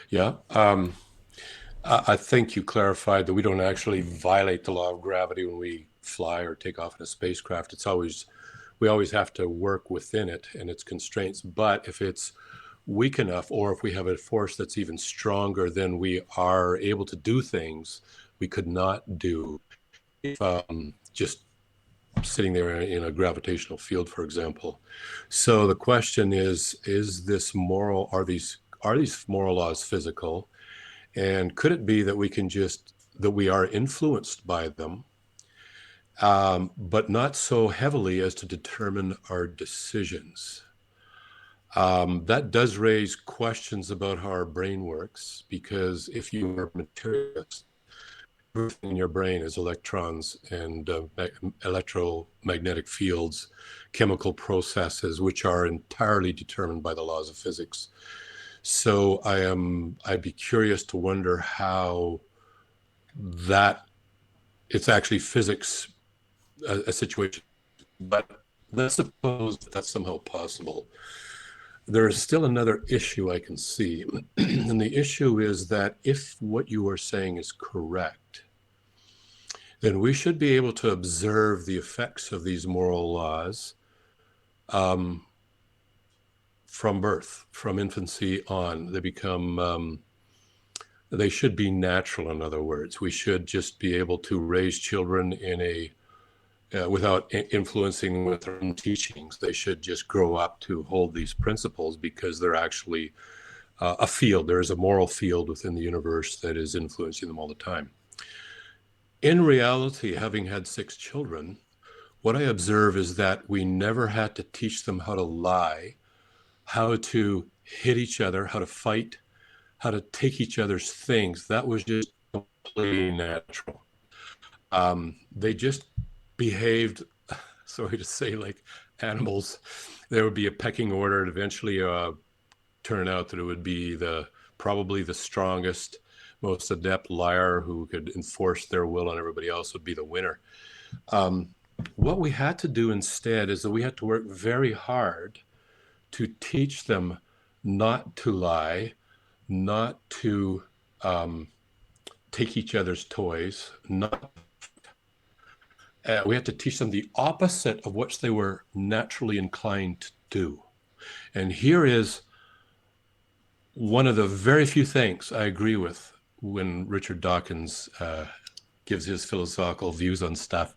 Yeah. I think you clarified that we don't actually violate the law of gravity when we fly or take off in a spacecraft. We always have to work within it and its constraints. But if it's weak enough, or if we have a force that's even stronger, then we are able to do things we could not do if just sitting there in a gravitational field, for example. So the question is this moral, are these moral laws physical? And could it be that we are influenced by them, but not so heavily as to determine our decisions? That does raise questions about how our brain works, because if you are a materialist, everything in your brain is electrons and electromagnetic fields, chemical processes, which are entirely determined by the laws of physics. So I'd be curious to wonder how that it's actually physics, a situation, but let's suppose that that's somehow possible. There is still another issue I can see. And the issue is that if what you are saying is correct, then we should be able to observe the effects of these moral laws um, from birth, from infancy on. They should be natural, in other words. We should just be able to raise children without influencing with their own teachings. They should just grow up to hold these principles because they're actually a field. There is a moral field within the universe that is influencing them all the time. In reality, having had 6 children, what I observe is that we never had to teach them how to lie, how to hit each other, how to fight, how to take each other's things. That was just completely natural. They just behaved, sorry to say, like animals. There would be a pecking order, and eventually turn out that it would be probably the strongest, most adept liar who could enforce their will on everybody else would be the winner. What we had to do instead is that we had to work very hard to teach them not to lie, not to take each other's toys, we had to teach them the opposite of what they were naturally inclined to do. And here is one of the very few things I agree with when Richard Dawkins gives his philosophical views on stuff.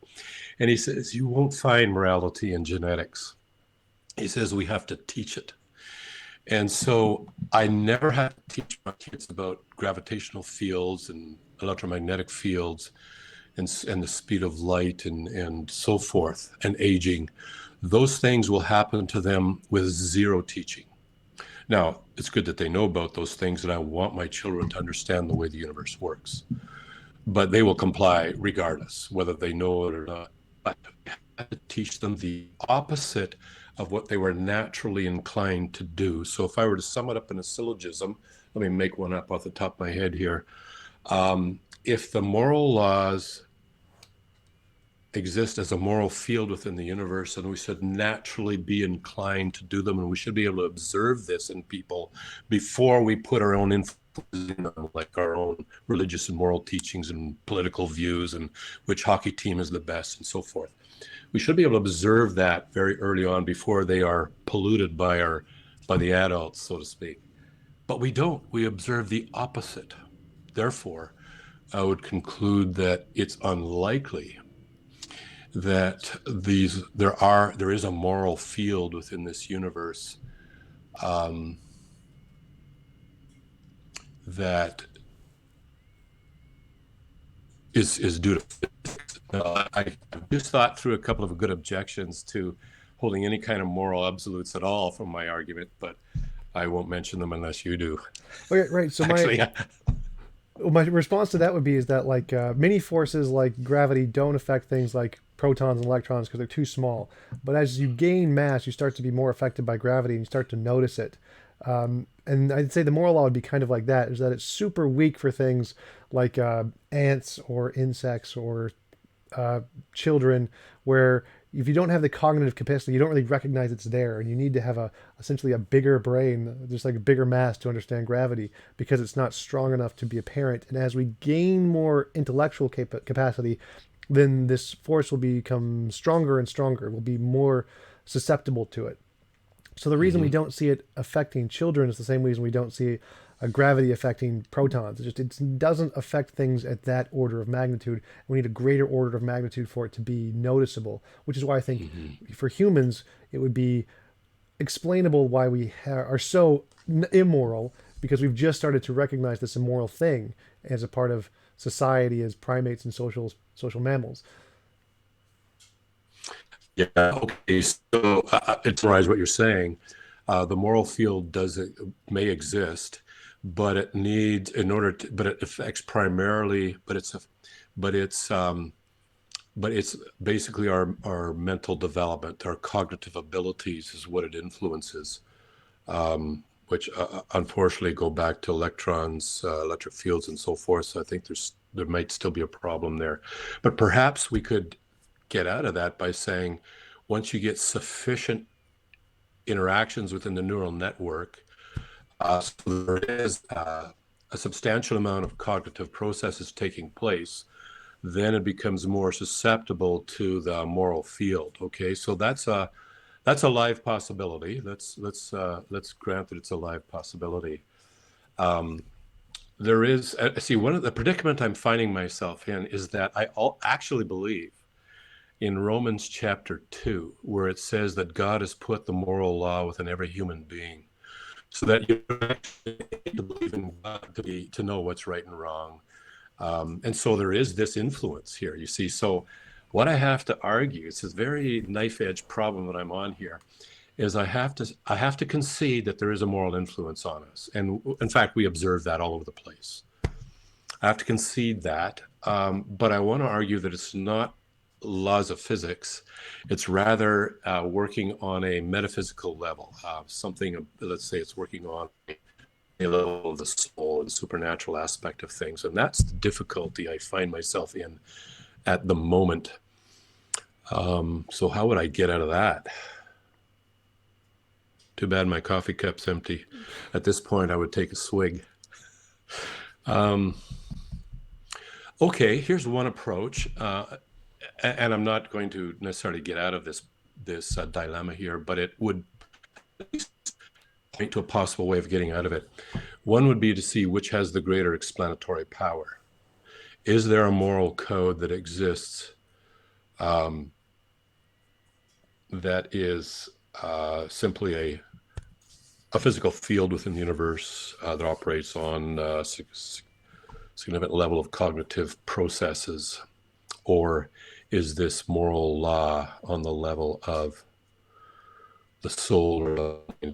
And he says, you won't find morality in genetics. He says we have to teach it. And so I never had to teach my kids about gravitational fields and electromagnetic fields and the speed of light and so forth, and aging. Those things will happen to them with zero teaching. Now, it's good that they know about those things, and I want my children to understand the way the universe works. But they will comply regardless, whether they know it or not. But I have to teach them the opposite of what they were naturally inclined to do. So if I were to sum it up in a syllogism, let me make one up off the top of my head here. If the moral laws exist as a moral field within the universe, and we should naturally be inclined to do them, and we should be able to observe this in people before we put our own influence in them, like our own religious and moral teachings and political views and which hockey team is the best and so forth. We should be able to observe that very early on before they are polluted by the adults, so to speak. But we don't. We observe the opposite. Therefore, I would conclude that it's unlikely that there is a moral field within this universe that is due to physics. I just thought through a couple of good objections to holding any kind of moral absolutes at all from my argument, but I won't mention them unless you do. Okay, right. So Actually, Well, my response to that would be is that like many forces like gravity don't affect things like protons and electrons because they're too small. But as you gain mass, you start to be more affected by gravity and you start to notice it. And I'd say the moral law would be kind of like that: is that it's super weak for things like ants or insects or uh, children, where if you don't have the cognitive capacity, you don't really recognize it's there, and you need to have a essentially a bigger brain, just like a bigger mass to understand gravity, because it's not strong enough to be apparent. And as we gain more intellectual capacity, then this force will become stronger and stronger. We'll be more susceptible to it. So the reason we Hmm. don't see it affecting children is the same reason we don't see a gravity affecting protons. It doesn't affect things at that order of magnitude. We need a greater order of magnitude for it to be noticeable, which is why I think Hmm. for humans it would be explainable why we are so immoral, because we've just started to recognize this immoral thing as a part of society as primates and social mammals. Yeah. Okay. So to summarize what you're saying, the moral field may exist, but it needs in order to, but it affects primarily, but it's but it's basically our mental development, our cognitive abilities is what it influences, which unfortunately go back to electrons, electric fields, and so forth. So I think there might still be a problem there, but perhaps we could get out of that by saying once you get sufficient interactions within the neural network, so there is a substantial amount of cognitive processes taking place, then it becomes more susceptible to the moral field. Okay, so that's a live possibility. Let's grant that it's a live possibility. Um, there is see one of the predicament I'm finding myself in is that actually believe in Romans chapter 2, where it says that God has put the moral law within every human being, so that you actually need to believe in God to know what's right and wrong. And so there is this influence here, you see. So what I have to argue, it's a very knife edge problem that I'm on here, is I have to concede that there is a moral influence on us. And in fact, we observe that all over the place. I have to concede that, but I want to argue that it's not laws of physics. It's rather working on a metaphysical level, something, let's say it's working on a level of the soul and supernatural aspect of things. And that's the difficulty I find myself in at the moment. So how would I get out of that? Too bad my coffee cup's empty. At this point, I would take a swig. Um, okay, here's one approach, and I'm not going to necessarily get out of this dilemma here, but it would point to a possible way of getting out of it. One would be to see which has the greater explanatory power. Is there a moral code that exists that is simply a physical field within the universe that operates on a significant level of cognitive processes? Or is this moral law on the level of the soul? Or as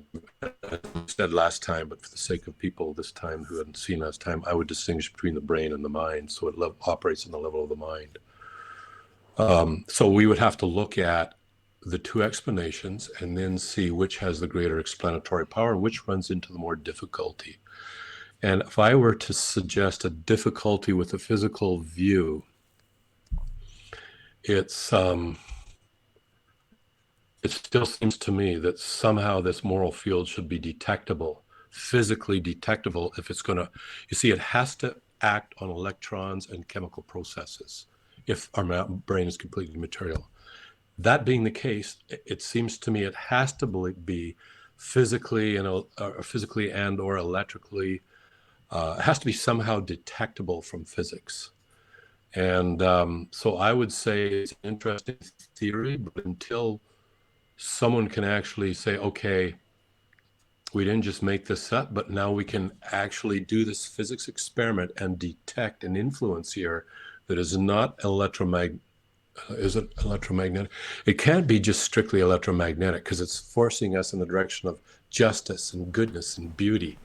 we said last time, but for the sake of people this time who hadn't seen last time, I would distinguish between the brain and the mind. So it operates on the level of the mind. So we would have to look at the two explanations and then see which has the greater explanatory power, which runs into the more difficulty. And if I were to suggest a difficulty with the physical view, it's it still seems to me that somehow this moral field should be detectable, physically detectable. If it's going to, you see, it has to act on electrons and chemical processes if our brain is completely material. That being the case, it seems to me it has to be physically and or electrically. It has to be somehow detectable from physics. And so I would say it's an interesting theory, but until someone can actually say, okay, we didn't just make this up, but now we can actually do this physics experiment and detect an influence here that is not is it electromagnetic? It can't be just strictly electromagnetic because it's forcing us in the direction of justice and goodness and beauty.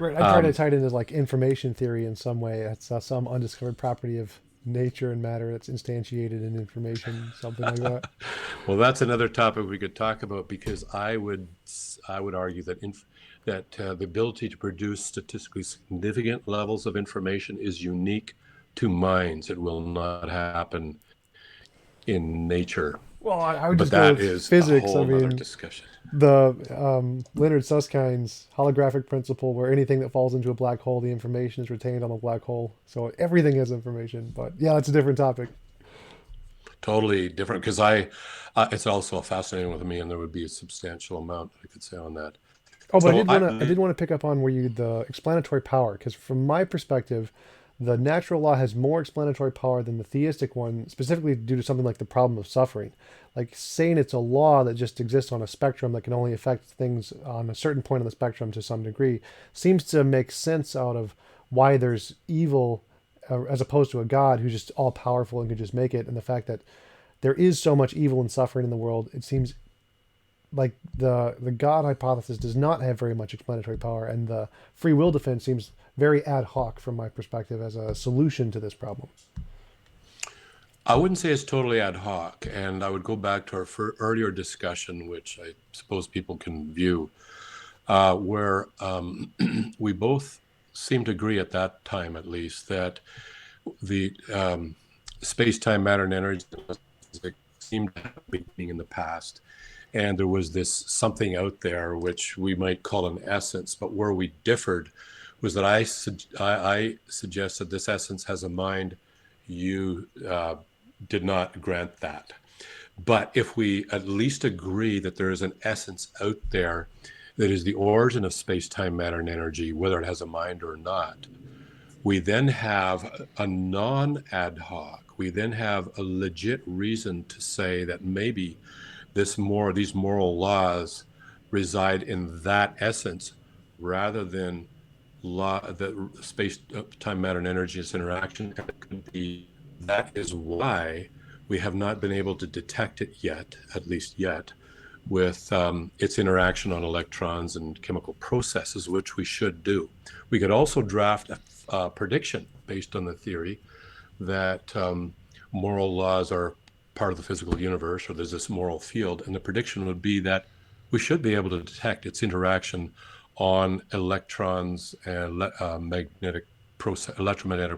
Right. I try to tie it into like information theory in some way. It's some undiscovered property of nature and matter that's instantiated in information, something like that. Well, that's another topic we could talk about because I would argue that the ability to produce statistically significant levels of information is unique to minds. It will not happen in nature, Well, I would but just go that with is a physics. I whole nother mean, discussion. the Leonard Susskind's holographic principle, where anything that falls into a black hole, the information is retained on the black hole. So everything has information. But yeah, that's a different topic. Totally different because it's also fascinating with me, and there would be a substantial amount I could say on that. Oh, but So I did want to pick up on where you the explanatory power, because from my perspective, the natural law has more explanatory power than the theistic one, specifically due to something like the problem of suffering. Like saying it's a law that just exists on a spectrum that can only affect things on a certain point on the spectrum to some degree seems to make sense out of why there's evil as opposed to a God who's just all powerful and could just make it, and the fact that there is so much evil and suffering in the world, it seems like the God hypothesis does not have very much explanatory power, and the free will defense seems very ad hoc from my perspective as a solution to this problem. I wouldn't say it's totally ad hoc, and I would go back to our earlier discussion, which I suppose people can view, where we both seemed to agree at that time, at least, that the space-time matter and energy seemed to have a beginning in the past, and there was this something out there which we might call an essence, but where we differed was that I suggested this essence has a mind. You did not grant that. But if we at least agree that there is an essence out there that is the origin of space-time matter and energy, whether it has a mind or not, we then have a non-ad hoc, we then have a legit reason to say that maybe these moral laws reside in that essence rather than the space, time, matter, and energy is interaction. And it could be that is why we have not been able to detect it yet, at least yet, with its interaction on electrons and chemical processes, which we should do. We could also draft a prediction based on the theory that moral laws are part of the physical universe, or there's this moral field, and the prediction would be that we should be able to detect its interaction on electrons and electromagnetic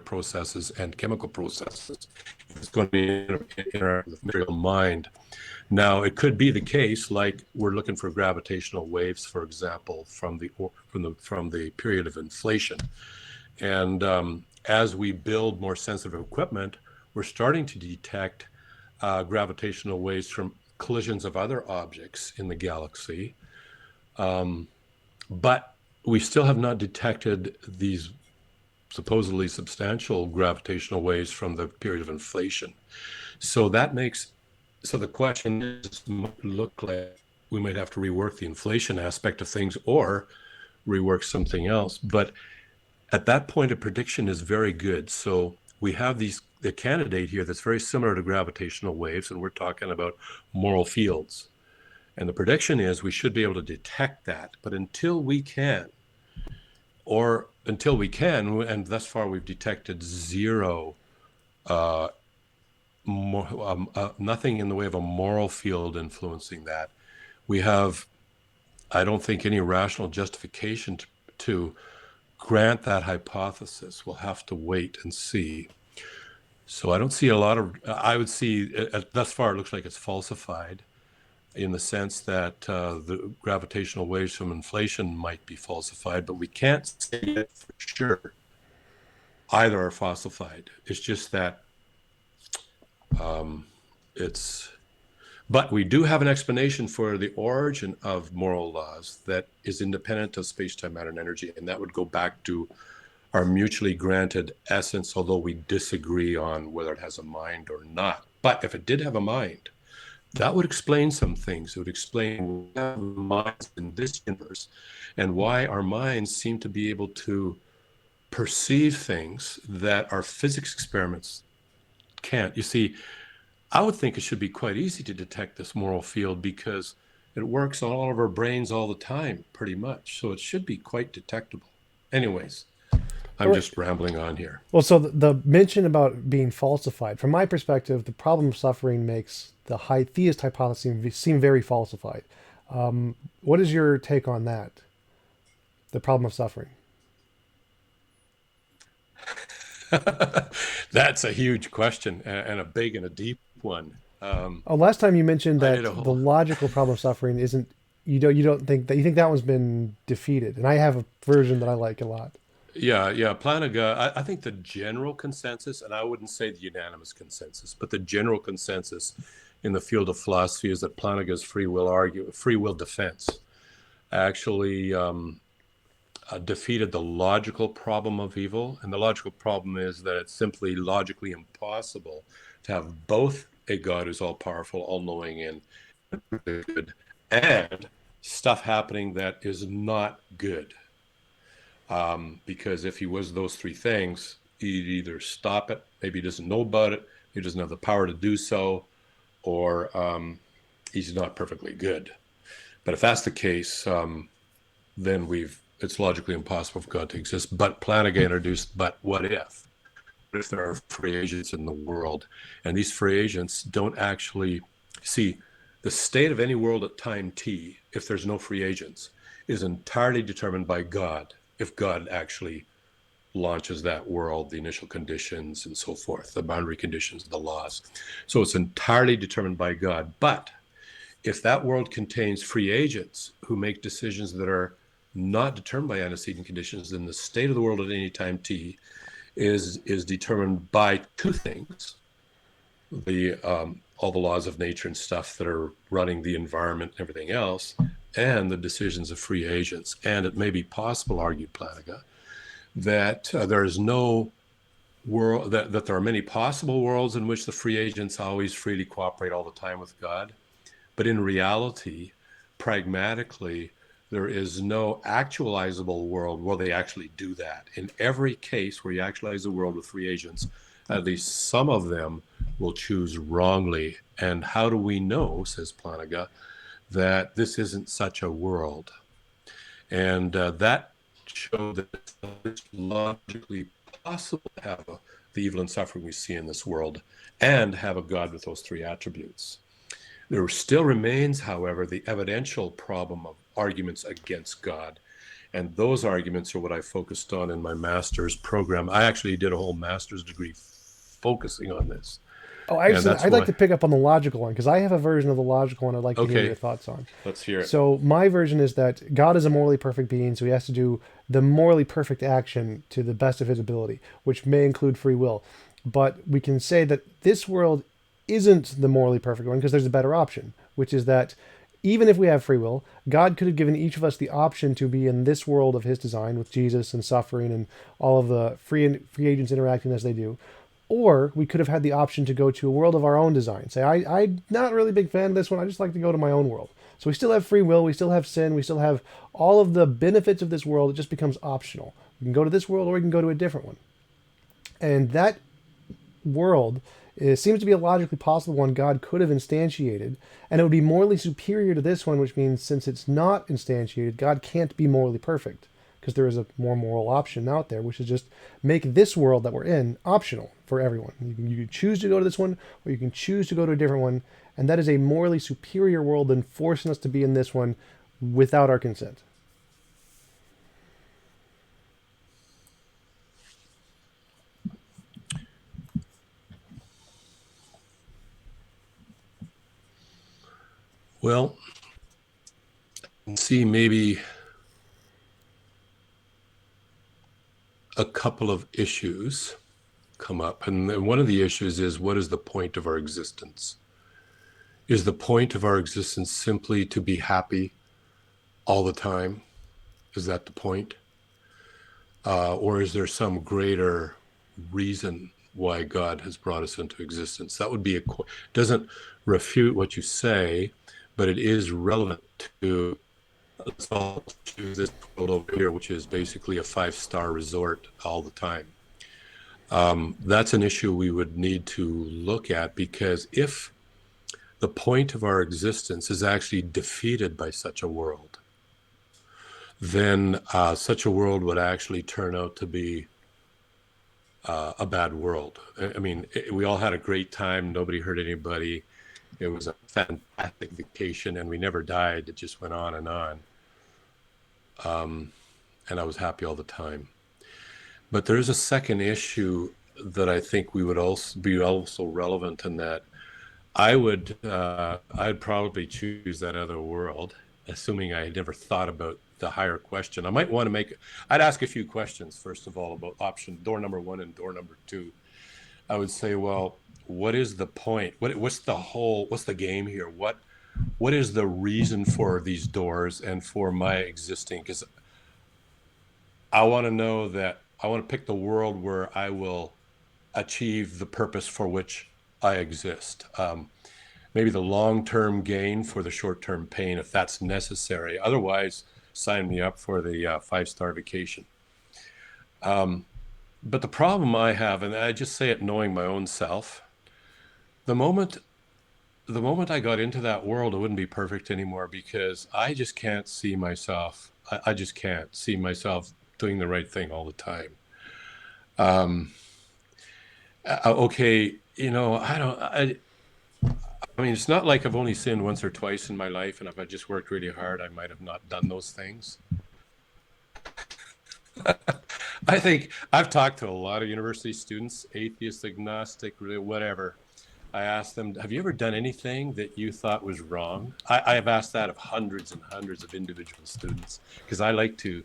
processes and chemical processes. It's going to be interact with material mind. Now, it could be the case, like we're looking for gravitational waves, for example, from the period of inflation, and as we build more sensitive equipment, we're starting to detect gravitational waves from collisions of other objects in the galaxy. But we still have not detected these supposedly substantial gravitational waves from the period of inflation. So the question is, look like we might have to rework the inflation aspect of things or rework something else. But at that point, a prediction is very good. So we have the candidate here that's very similar to gravitational waves, and we're talking about moral fields. And the prediction is we should be able to detect that. But until we can, and thus far we've detected zero, nothing in the way of a moral field influencing that. We have, I don't think, any rational justification to grant that hypothesis. We'll have to wait and see. So I don't see I would see, thus far it looks like it's falsified, in the sense that the gravitational waves from inflation might be falsified, but we can't say it for sure either are falsified. It's just that it's, but we do have an explanation for the origin of moral laws that is independent of space-time, matter, and energy, and that would go back to our mutually granted essence, although we disagree on whether it has a mind or not. But if it did have a mind, that would explain some things. It would explain why we have minds in this universe and why our minds seem to be able to perceive things that our physics experiments can't. You see, I would think it should be quite easy to detect this moral field because it works on all of our brains all the time, pretty much. So it should be quite detectable. Anyways, All I'm right. just rambling on here. Well, so the mention about being falsified, from my perspective, the problem of suffering makes the high theist hypothesis seem very falsified. What is your take on that? The problem of suffering. That's a huge question and a big and a deep one. Oh, last time you mentioned I did that a the whole, logical problem of suffering isn't, you don't think that, you think that one's been defeated, and I have a version that I like a lot. yeah, Planaga. I think the general consensus, and I wouldn't say the unanimous consensus, but the general consensus in the field of philosophy is that Planaga's free will defense actually defeated the logical problem of evil. And the logical problem is that it's simply logically impossible to have both a God who's all powerful, all knowing, and good, and stuff happening that is not good. Because if he was those three things, he'd either stop it, maybe he doesn't know about it, he doesn't have the power to do so, or he's not perfectly good. But if that's the case, then it's logically impossible for God to exist. But Plantinga introduced, but what if? What if there are free agents in the world, and these free agents don't actually see the state of any world at time t, if there's no free agents, is entirely determined by God. If God actually launches that world, the initial conditions and so forth, the boundary conditions, the laws. So it's entirely determined by God. But if that world contains free agents who make decisions that are not determined by antecedent conditions, then the state of the world at any time t is determined by two things: the all the laws of nature and stuff that are running the environment and everything else, and the decisions of free agents. And it may be possible, argued Plantinga, that there is no world, that there are many possible worlds in which the free agents always freely cooperate all the time with God. But in reality, pragmatically, there is no actualizable world where they actually do that. In every case where you actualize the world with free agents, at least some of them will choose wrongly. And how do we know, says Plantinga, that this isn't such a world? And that showed that it's logically possible to have the evil and suffering we see in this world and have a God with those three attributes. There still remains, however, the evidential problem of arguments against God. And those arguments are what I focused on in my master's program. I actually did a whole master's degree focusing on this. Oh, And actually, that's I'd like why, to pick up on the logical one because I have a version of the logical one I'd like to hear your okay, thoughts on. let's hear it. So my version is that God is a morally perfect being, so he has to do the morally perfect action to the best of his ability, which may include free will. But we can say that this world isn't the morally perfect one because there's a better option, which is that even if we have free will, God could have given each of us the option to be in this world of his design with Jesus and suffering and all of the free agents interacting as they do. Or we could have had the option to go to a world of our own design. Say, I'm not really a big fan of this one. I just like to go to my own world. So we still have free will. We still have sin. We still have all of the benefits of this world. It just becomes optional. We can go to this world or we can go to a different one. And that world seems to be a logically possible one God could have instantiated. And it would be morally superior to this one, which means since it's not instantiated, God can't be morally perfect because there is a more moral option out there, which is just make this world that we're in optional for everyone. You can choose to go to this one, or you can choose to go to a different one, and that is a morally superior world than forcing us to be in this one without our consent. Well, see maybe a couple of issues come up. And one of the issues is, what is the point of our existence? Is the point of our existence simply to be happy all the time? Is that the point? Or is there some greater reason why God has brought us into existence? That would be doesn't refute what you say, but it is relevant to, let's all choose this world over here, which is basically a 5-star resort all the time. That's an issue we would need to look at, because if the point of our existence is actually defeated by such a world, then such a world would actually turn out to be a bad world. I mean, we all had a great time. Nobody hurt anybody. It was a fantastic vacation, and we never died. It just went on, and I was happy all the time. But there is a second issue that I think we would also be also relevant in that I'd probably choose that other world, assuming I had never thought about the higher question. I might want to I'd ask a few questions, first of all, about option door number one and door number two. I would say, well, what is the point? What's the game here? What is the reason for these doors and for my existing? Because I want to know that I want to pick the world where I will achieve the purpose for which I exist. Maybe the long-term gain for the short-term pain, if that's necessary. Otherwise, sign me up for the five-star vacation. But the problem I have, and I just say it knowing my own self, the moment the moment I got into that world, it wouldn't be perfect anymore because I just can't see myself. I just can't see myself doing the right thing all the time. Um, okay, I mean, it's not like I've only sinned once or twice in my life, and if I just worked really hard, I might have not done those things. I think I've talked to a lot of university students, atheist, agnostic, really whatever. I asked them, have you ever done anything that you thought was wrong? I have asked that of hundreds and hundreds of individual students because I like to,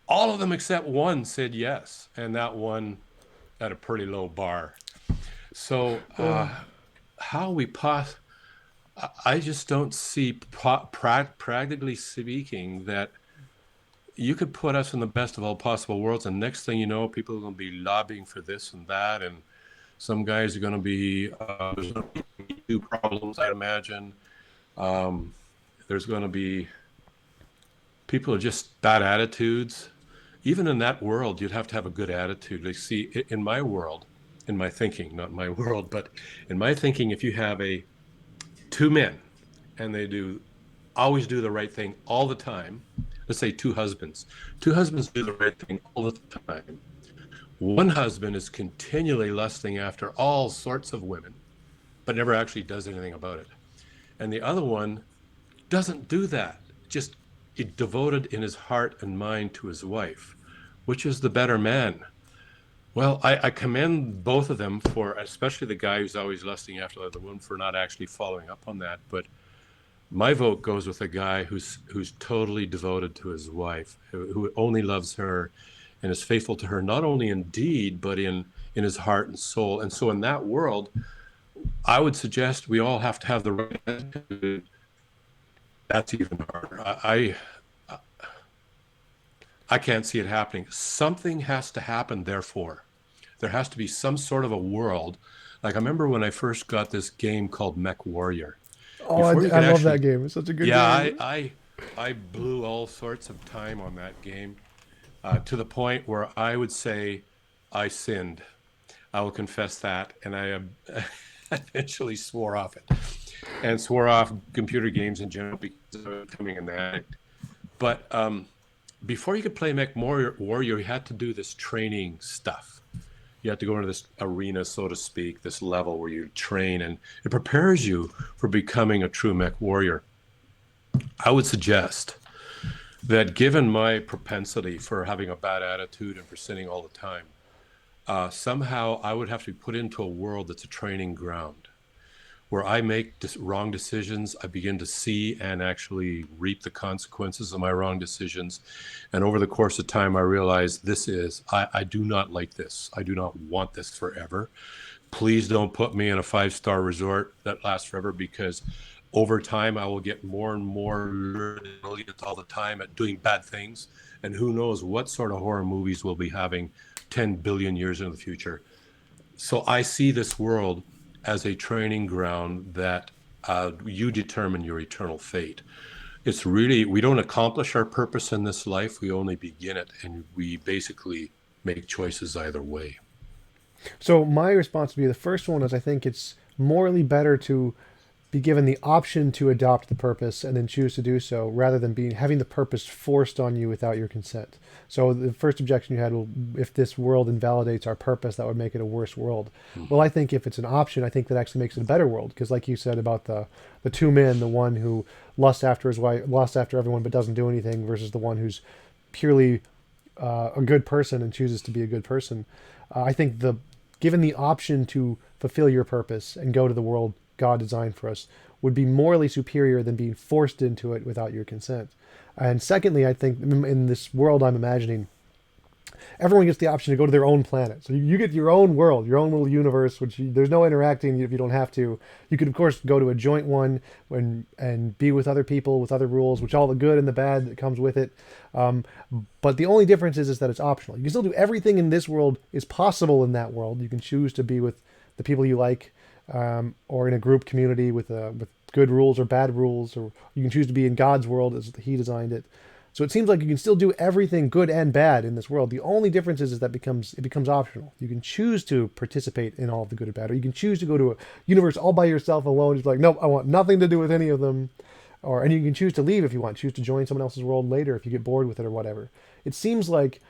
all of them except one said yes. And that one at a pretty low bar. So, Uh, how we I just don't see, practically speaking, that you could put us in the best of all possible worlds, and next thing you know, people are going to be lobbying for this and that, and some guys are going to be there's going to be two problems, I imagine. Um, there's going to be people are just bad attitudes. Even in that world, you'd have to have a good attitude. Like, see, in my world, in my thinking, not my world, but in my thinking, if you have a two men and they do always do the right thing all the time, let's say two husbands do the right thing all the time. One husband is continually lusting after all sorts of women, but never actually does anything about it. And the other one doesn't do that, just devoted in his heart and mind to his wife. Which is the better man? Well, I commend both of them for, especially the guy who's always lusting after the other woman, for not actually following up on that. But my vote goes with a guy who's totally devoted to his wife, who only loves her and is faithful to her, not only in deed, but in his heart and soul. And so in that world, I would suggest we all have to have the right attitude. That's even harder. I can't see it happening. Something has to happen, therefore. There has to be some sort of a world. Like I remember when I first got this game called Mech Warrior. oh, Before you I could love that actually, game. It's such a good yeah, game. I blew all sorts of time on that game to the point where I would say I sinned. I will confess that, and I eventually swore off it and swore off computer games in general because of becoming an addict. But before you could play Mech Warrior, you had to do this training stuff. You have to go into this arena, so to speak, this level where you train, and it prepares you for becoming a true Mech Warrior. I would suggest that given my propensity for having a bad attitude and for sinning all the time, somehow I would have to be put into a world that's a training ground where I make wrong decisions. I begin to see and actually reap the consequences of my wrong decisions. And over the course of time, I realize I do not like this. I do not want this forever. Please don't put me in a five-star resort that lasts forever because over time I will get more and more brilliant all the time at doing bad things. And who knows what sort of horror movies we'll be having 10 billion years in the future. So I see this world as a training ground that you determine your eternal fate. It's really, we don't accomplish our purpose in this life, we only begin it, and we basically make choices either way. So my response would be the first one is I think it's morally better to be given the option to adopt the purpose and then choose to do so, rather than being having the purpose forced on you without your consent. So the first objection you had, well, if this world invalidates our purpose, that would make it a worse world. Well, I think if it's an option, I think that actually makes it a better world, because, like you said about the two men, the one who lusts after his wife, lusts after everyone but doesn't do anything, versus the one who's purely a good person and chooses to be a good person. I think the given the option to fulfill your purpose and go to the world God designed for us would be morally superior than being forced into it without your consent. And secondly, I think in this world I'm imagining, everyone gets the option to go to their own planet. So you get your own world, your own little universe, which there's no interacting if you don't have to. You could, of course, go to a joint one and be with other people with other rules, which all the good and the bad that comes with it. But the only difference is that it's optional. You can still do everything in this world is possible in that world. You can choose to be with the people you like, or in a group community with good rules or bad rules, or you can choose to be in God's world as He designed it. So it seems like you can still do everything good and bad in this world. The only difference is that it becomes optional. You can choose to participate in all of the good or bad, or you can choose to go to a universe all by yourself alone. Just like, nope, I want nothing to do with any of them. And you can choose to leave if you want, choose to join someone else's world later if you get bored with it or whatever. It seems like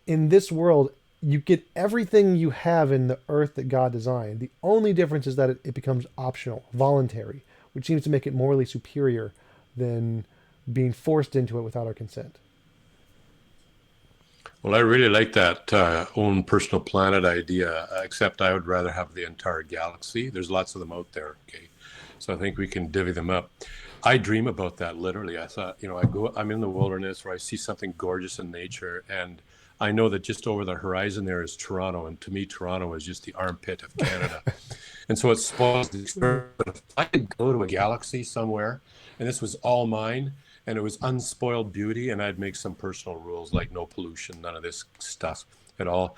in this world, you get everything you have in the earth that God designed. The only difference is that it becomes optional, voluntary, which seems to make it morally superior than being forced into it without our consent. Well, I really like that own personal planet idea, except I would rather have the entire galaxy. There's lots of them out there, okay? So I think we can divvy them up. I dream about that literally. I thought, I'm in the wilderness where I see something gorgeous in nature, and I know that just over the horizon there is Toronto, and to me, Toronto is just the armpit of Canada. And so it spoils the experience. But if I could go to a galaxy somewhere, and this was all mine, and it was unspoiled beauty, and I'd make some personal rules like no pollution, none of this stuff at all.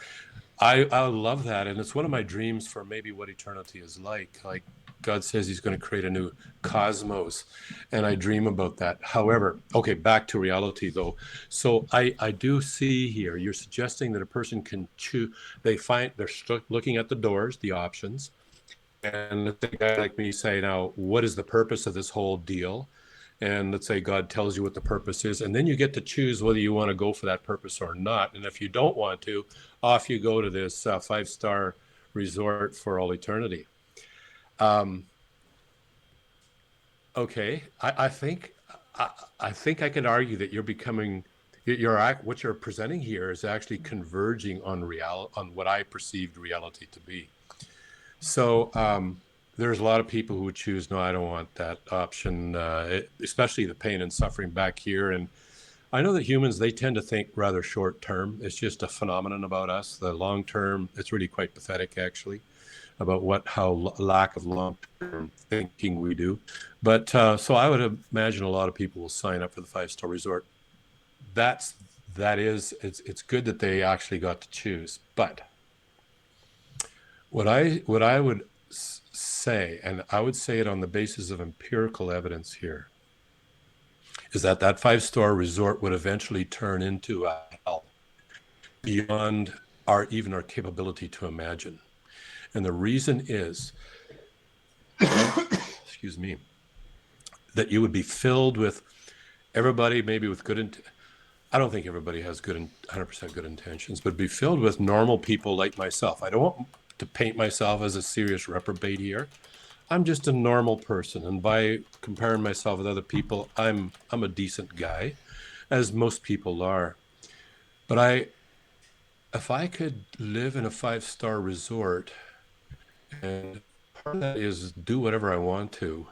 I love that, and it's one of my dreams for maybe what eternity is like. Like God says He's going to create a new cosmos, and I dream about that. However, okay, back to reality though. So I do see here you're suggesting that a person can choose. They're looking at the doors, the options, and let's say a guy like me say, now, what is the purpose of this whole deal? And let's say God tells you what the purpose is, and then you get to choose whether you want to go for that purpose or not. And if you don't want to, off you go to this 5-star resort for all eternity. Okay, I think I can argue that what you're presenting here is actually converging on on what I perceived reality to be. So there's a lot of people who would choose, no, I don't want that option, especially the pain and suffering back here. And I know that humans, they tend to think rather short term. It's just a phenomenon about us. The long term, it's really quite pathetic, actually, about how lack of long term thinking we do. But so I would imagine a lot of people will sign up for the 5-star resort. It's good that they actually got to choose. But what I would say, and I would say it on the basis of empirical evidence here, is that 5-star resort would eventually turn into a hell beyond even our capability to imagine. And the reason is, excuse me, that you would be filled with everybody, maybe with I don't think everybody has 100% good intentions, but be filled with normal people like myself. I don't want to paint myself as a serious reprobate here. I'm just a normal person, and by comparing myself with other people, I'm a decent guy, as most people are. But if I could live in a 5-star resort, and part of that is do whatever I want to,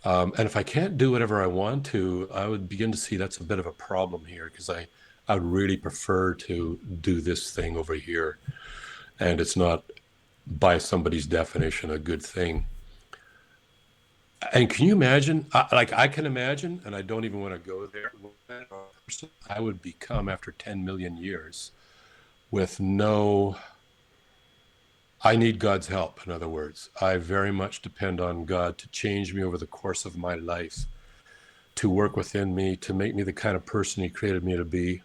and if I can't do whatever I want to, I would begin to see that's a bit of a problem here, because I would really prefer to do this thing over here, and it's not, by somebody's definition, a good thing. And can you imagine, I can imagine, and I don't even want to go there, I would become after 10 million years with I need God's help, in other words. I very much depend on God to change me over the course of my life, to work within me, to make me the kind of person He created me to be.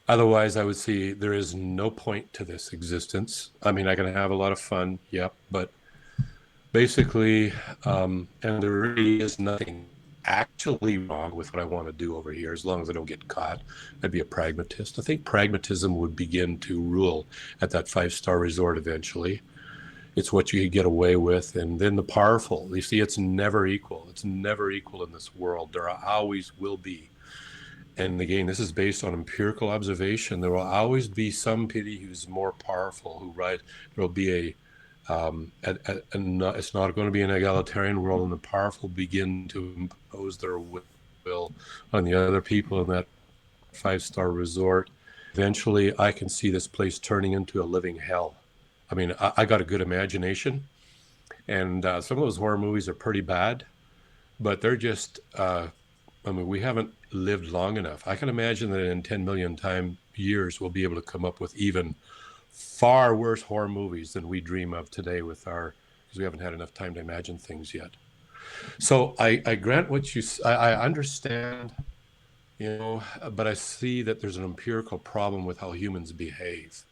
Otherwise, I would see there is no point to this existence. I mean, I can have a lot of fun, yep, but Basically, and there really is nothing actually wrong with what I want to do over here, as long as I don't get caught. I'd be a pragmatist. I think pragmatism would begin to rule at that five-star resort eventually. It's what you get away with. And then the powerful, you see, it's never equal. It's never equal in this world. There always will be. And again, this is based on empirical observation. There will always be somebody who's more powerful, who right. There will be it's not going to be an egalitarian world, and the powerful begin to impose their will on the other people in that five-star resort. Eventually, I can see this place turning into a living hell. I mean, I got a good imagination, and some of those horror movies are pretty bad, but they're just, I mean, we haven't lived long enough. I can imagine that in 10 million years, we'll be able to come up with even far worse horror movies than we dream of today because we haven't had enough time to imagine things yet. So I grant what I understand, but I see that there's an empirical problem with how humans behave.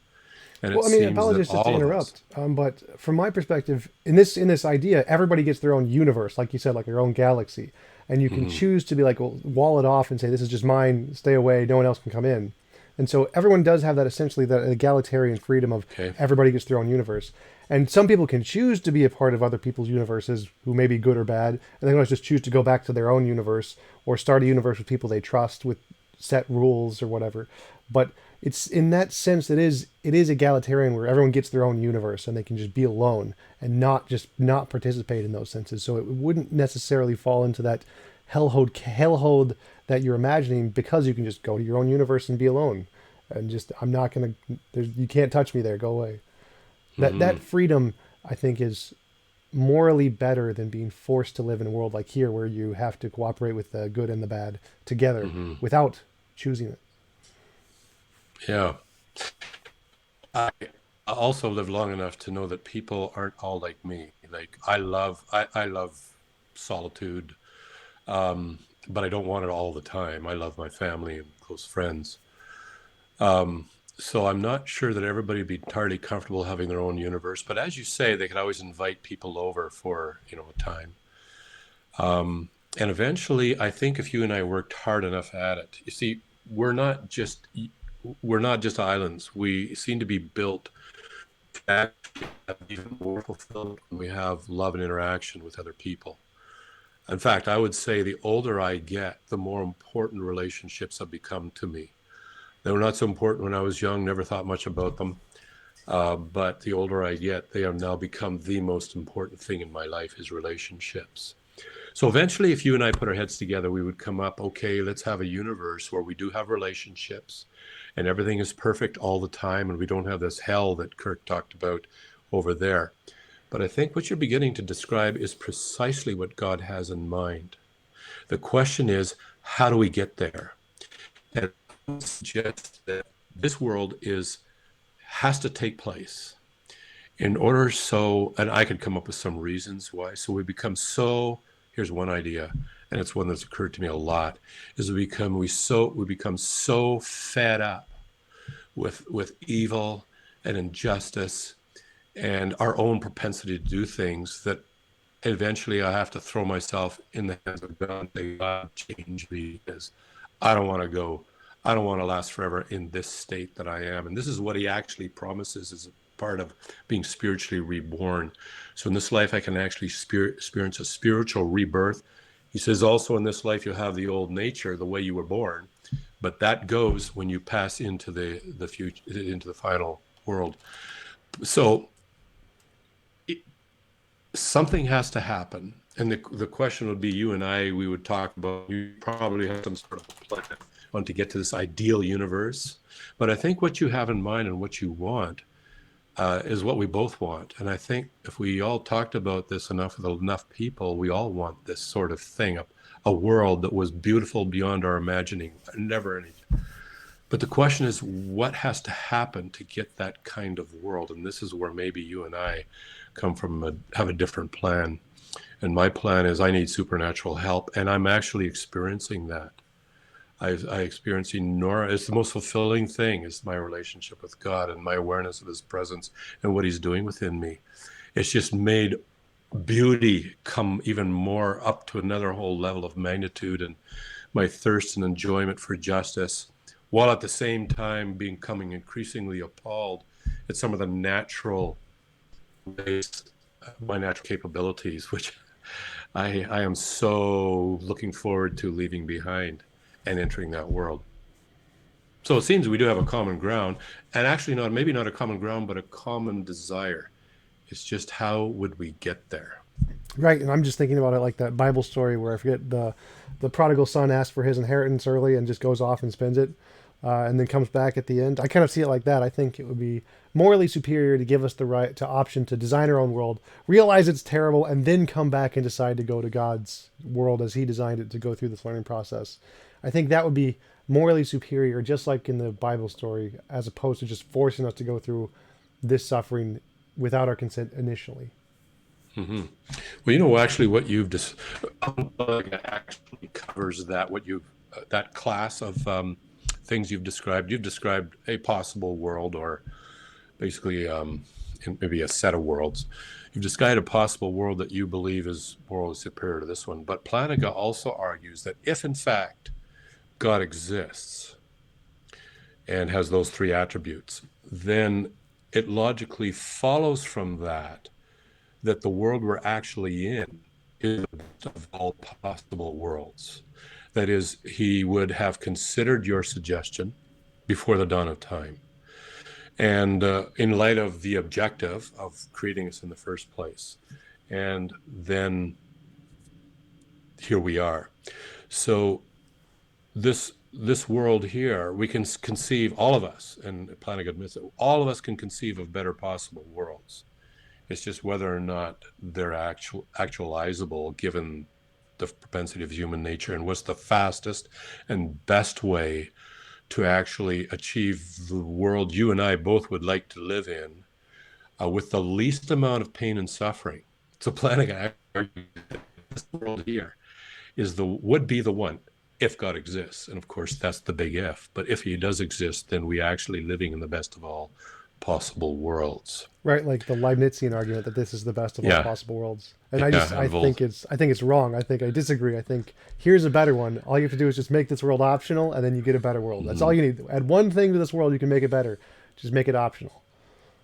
And it Well, I mean, seems that apologies just to all of us, interrupt, but from my perspective, in this idea, everybody gets their own universe, like you said, like their own galaxy, and you can mhm, choose to be like, well, wall it off and say this is just mine, stay away, no one else can come in, and so everyone does have that essentially that egalitarian freedom of okay, everybody gets their own universe, and some people can choose to be a part of other people's universes who may be good or bad, and they can always just choose to go back to their own universe or start a universe with people they trust with set rules or whatever, but it's in that sense it is egalitarian where everyone gets their own universe and they can just be alone and not participate in those senses. So it wouldn't necessarily fall into that hellhole that you're imagining because you can just go to your own universe and be alone and just I'm not gonna you can't touch me there, go away. That mhm, freedom I think is morally better than being forced to live in a world like here where you have to cooperate with the good and the bad together mhm, without choosing it. yeah. I also lived long enough to know that people aren't all like me. Like I love solitude, um, but I don't want it all the time. I love my family and close friends. Um, so I'm not sure that everybody would be entirely comfortable having their own universe. But as you say, they could always invite people over for, a time. And eventually, I think if you and I worked hard enough at it, you see, we're not just we're not just islands. We seem to be built to actually have even more fulfillment when we have love and interaction with other people. In fact, I would say the older I get, the more important relationships have become to me. They were not so important when I was young, never thought much about them. But the older I get, they have now become the most important thing in my life is relationships. So eventually, if you and I put our heads together, we would come up, okay, let's have a universe where we do have relationships and everything is perfect all the time and we don't have this hell that Kirk talked about over there. But I think what you're beginning to describe is precisely what God has in mind. The question is, how do we get there? And I would suggest that this world has to take place in order so, and I could come up with some reasons why. So we become so, here's one idea, and it's one that's occurred to me a lot, is we become so fed up with evil and injustice and our own propensity to do things that eventually I have to throw myself in the hands of God and say, God, change me because I don't want to go. I don't want to last forever in this state that I am. And this is what he actually promises as a part of being spiritually reborn. So in this life, I can actually experience a spiritual rebirth. He says also in this life, you'll have the old nature, the way you were born, but that goes when you pass into the future, into the final world. So something has to happen. And the question would be you and I, we would talk about, you probably have some sort of plan on to get to this ideal universe. But I think what you have in mind and what you want is what we both want. And I think if we all talked about this enough with enough people, we all want this sort of thing, a world that was beautiful beyond our imagining, never any. But the question is, what has to happen to get that kind of world? And this is where maybe you and I have a different plan. And my plan is I need supernatural help, and I'm actually experiencing that. I experiencing Nora. It's the most fulfilling thing is my relationship with God and my awareness of His presence and what He's doing within me. It's just made beauty come even more up to another whole level of magnitude, and my thirst and enjoyment for justice, while at the same time becoming increasingly appalled at some of the natural ways, my natural capabilities, which I am so looking forward to leaving behind and entering that world. So it seems we do have a common ground, and actually not, maybe not a common ground, but a common desire. It's just how would we get there? Right, and I'm just thinking about it like that Bible story where I forget the prodigal son asks for his inheritance early and just goes off and spends it, and then comes back at the end. I kind of see it like that. I think it would be morally superior to give us the right to option to design our own world, realize it's terrible, and then come back and decide to go to God's world as He designed it to go through this learning process. I think that would be morally superior, just like in the Bible story, as opposed to just forcing us to go through this suffering without our consent initially. Mm-hmm. Well, you know, actually, what you've just actually covers that. What you that class of things you've described. You've described a possible world, or basically, maybe a set of worlds. You've described a possible world that you believe is morally superior to this one. But Plantinga also argues that if, in fact, God exists and has those three attributes, then it logically follows from that that the world we're actually in is the best of all possible worlds. That is, he would have considered your suggestion before the dawn of time. And in light of the objective of creating us in the first place. And then here we are. So this world here, we can conceive, all of us, and Plantinga admits it, all of us can conceive of better possible worlds. It's just whether or not they're actualizable given the propensity of human nature, and what's the fastest and best way to actually achieve the world you and I both would like to live in, with the least amount of pain and suffering. So Plantinga argues that this world here would be the one if God exists. And of course, that's the big if. But if he does exist, then we actually living in the best of all possible worlds. Right, like the Leibnizian argument that this is the best of all Yeah, possible worlds. And yeah, I think it's wrong. I think I disagree. I think here's a better one. All you have to do is just make this world optional, and then you get a better world. That's all you need. Add one thing to this world, you can make it better. Just make it optional.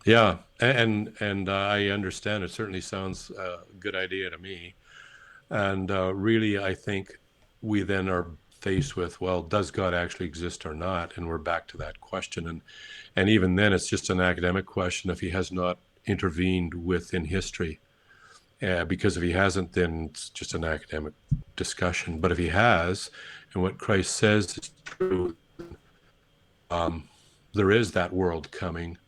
yeah, and I understand. It certainly sounds a good idea to me. And really, I think we then are faced with, well, does God actually exist or not? And we're back to that question. And even then, it's just an academic question if he has not intervened within history. Because if he hasn't, then it's just an academic discussion. But if he has, and what Christ says is true, there is that world coming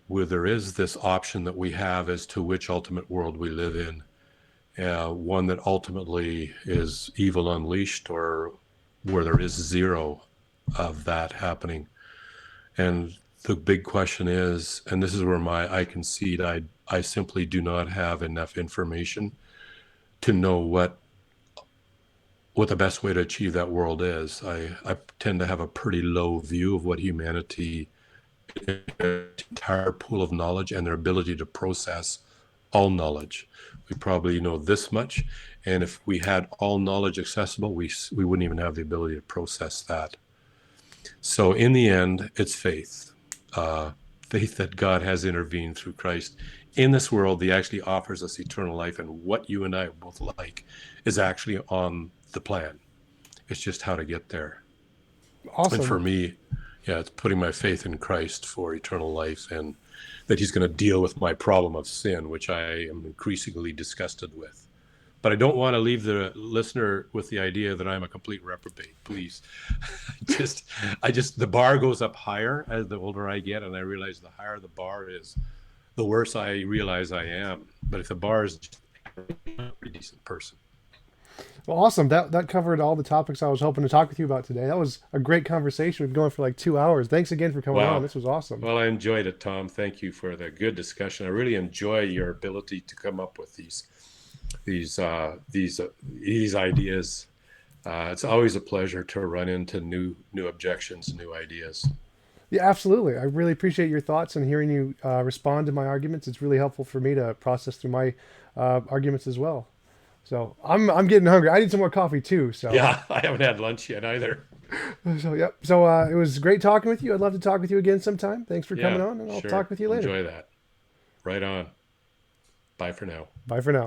where there is this option that we have as to which ultimate world we live in. One that ultimately is evil unleashed, or where there is zero of that happening. And the big question is, and this is where I concede, I simply do not have enough information to know what the best way to achieve that world is. I tend to have a pretty low view of what humanity, entire pool of knowledge and their ability to process all knowledge. We probably know this much, and if we had all knowledge accessible, we wouldn't even have the ability to process that. So in the end, it's faith. Faith that God has intervened through Christ in this world. He actually offers us eternal life, and what you and I both like is actually on the plan. It's just how to get there. And for Awesome. me, yeah, it's putting my faith in Christ for eternal life, and that he's going to deal with my problem of sin, which I am increasingly disgusted with. But I don't want to leave the listener with the idea that I'm a complete reprobate. Please, the bar goes up higher as the older I get, and I realize the higher the bar is, the worse I realize I am. But if the bar is just a pretty decent person. Well, awesome. That covered all the topics I was hoping to talk with you about today. That was a great conversation. We've been going for like 2 hours. Thanks again for coming on. Wow. This was awesome. Well, I enjoyed it, Tom. Thank you for the good discussion. I really enjoy your ability to come up with these ideas. It's always a pleasure to run into new objections, new ideas. Yeah, absolutely. I really appreciate your thoughts and hearing you respond to my arguments. It's really helpful for me to process through my arguments as well. So I'm getting hungry. I need some more coffee too. So Yeah, I haven't had lunch yet either. so yep. So it was great talking with you. I'd love to talk with you again sometime. Thanks for coming Yeah, on, and I'll sure. talk with you later. Enjoy that. Right on. Bye for now. Bye for now.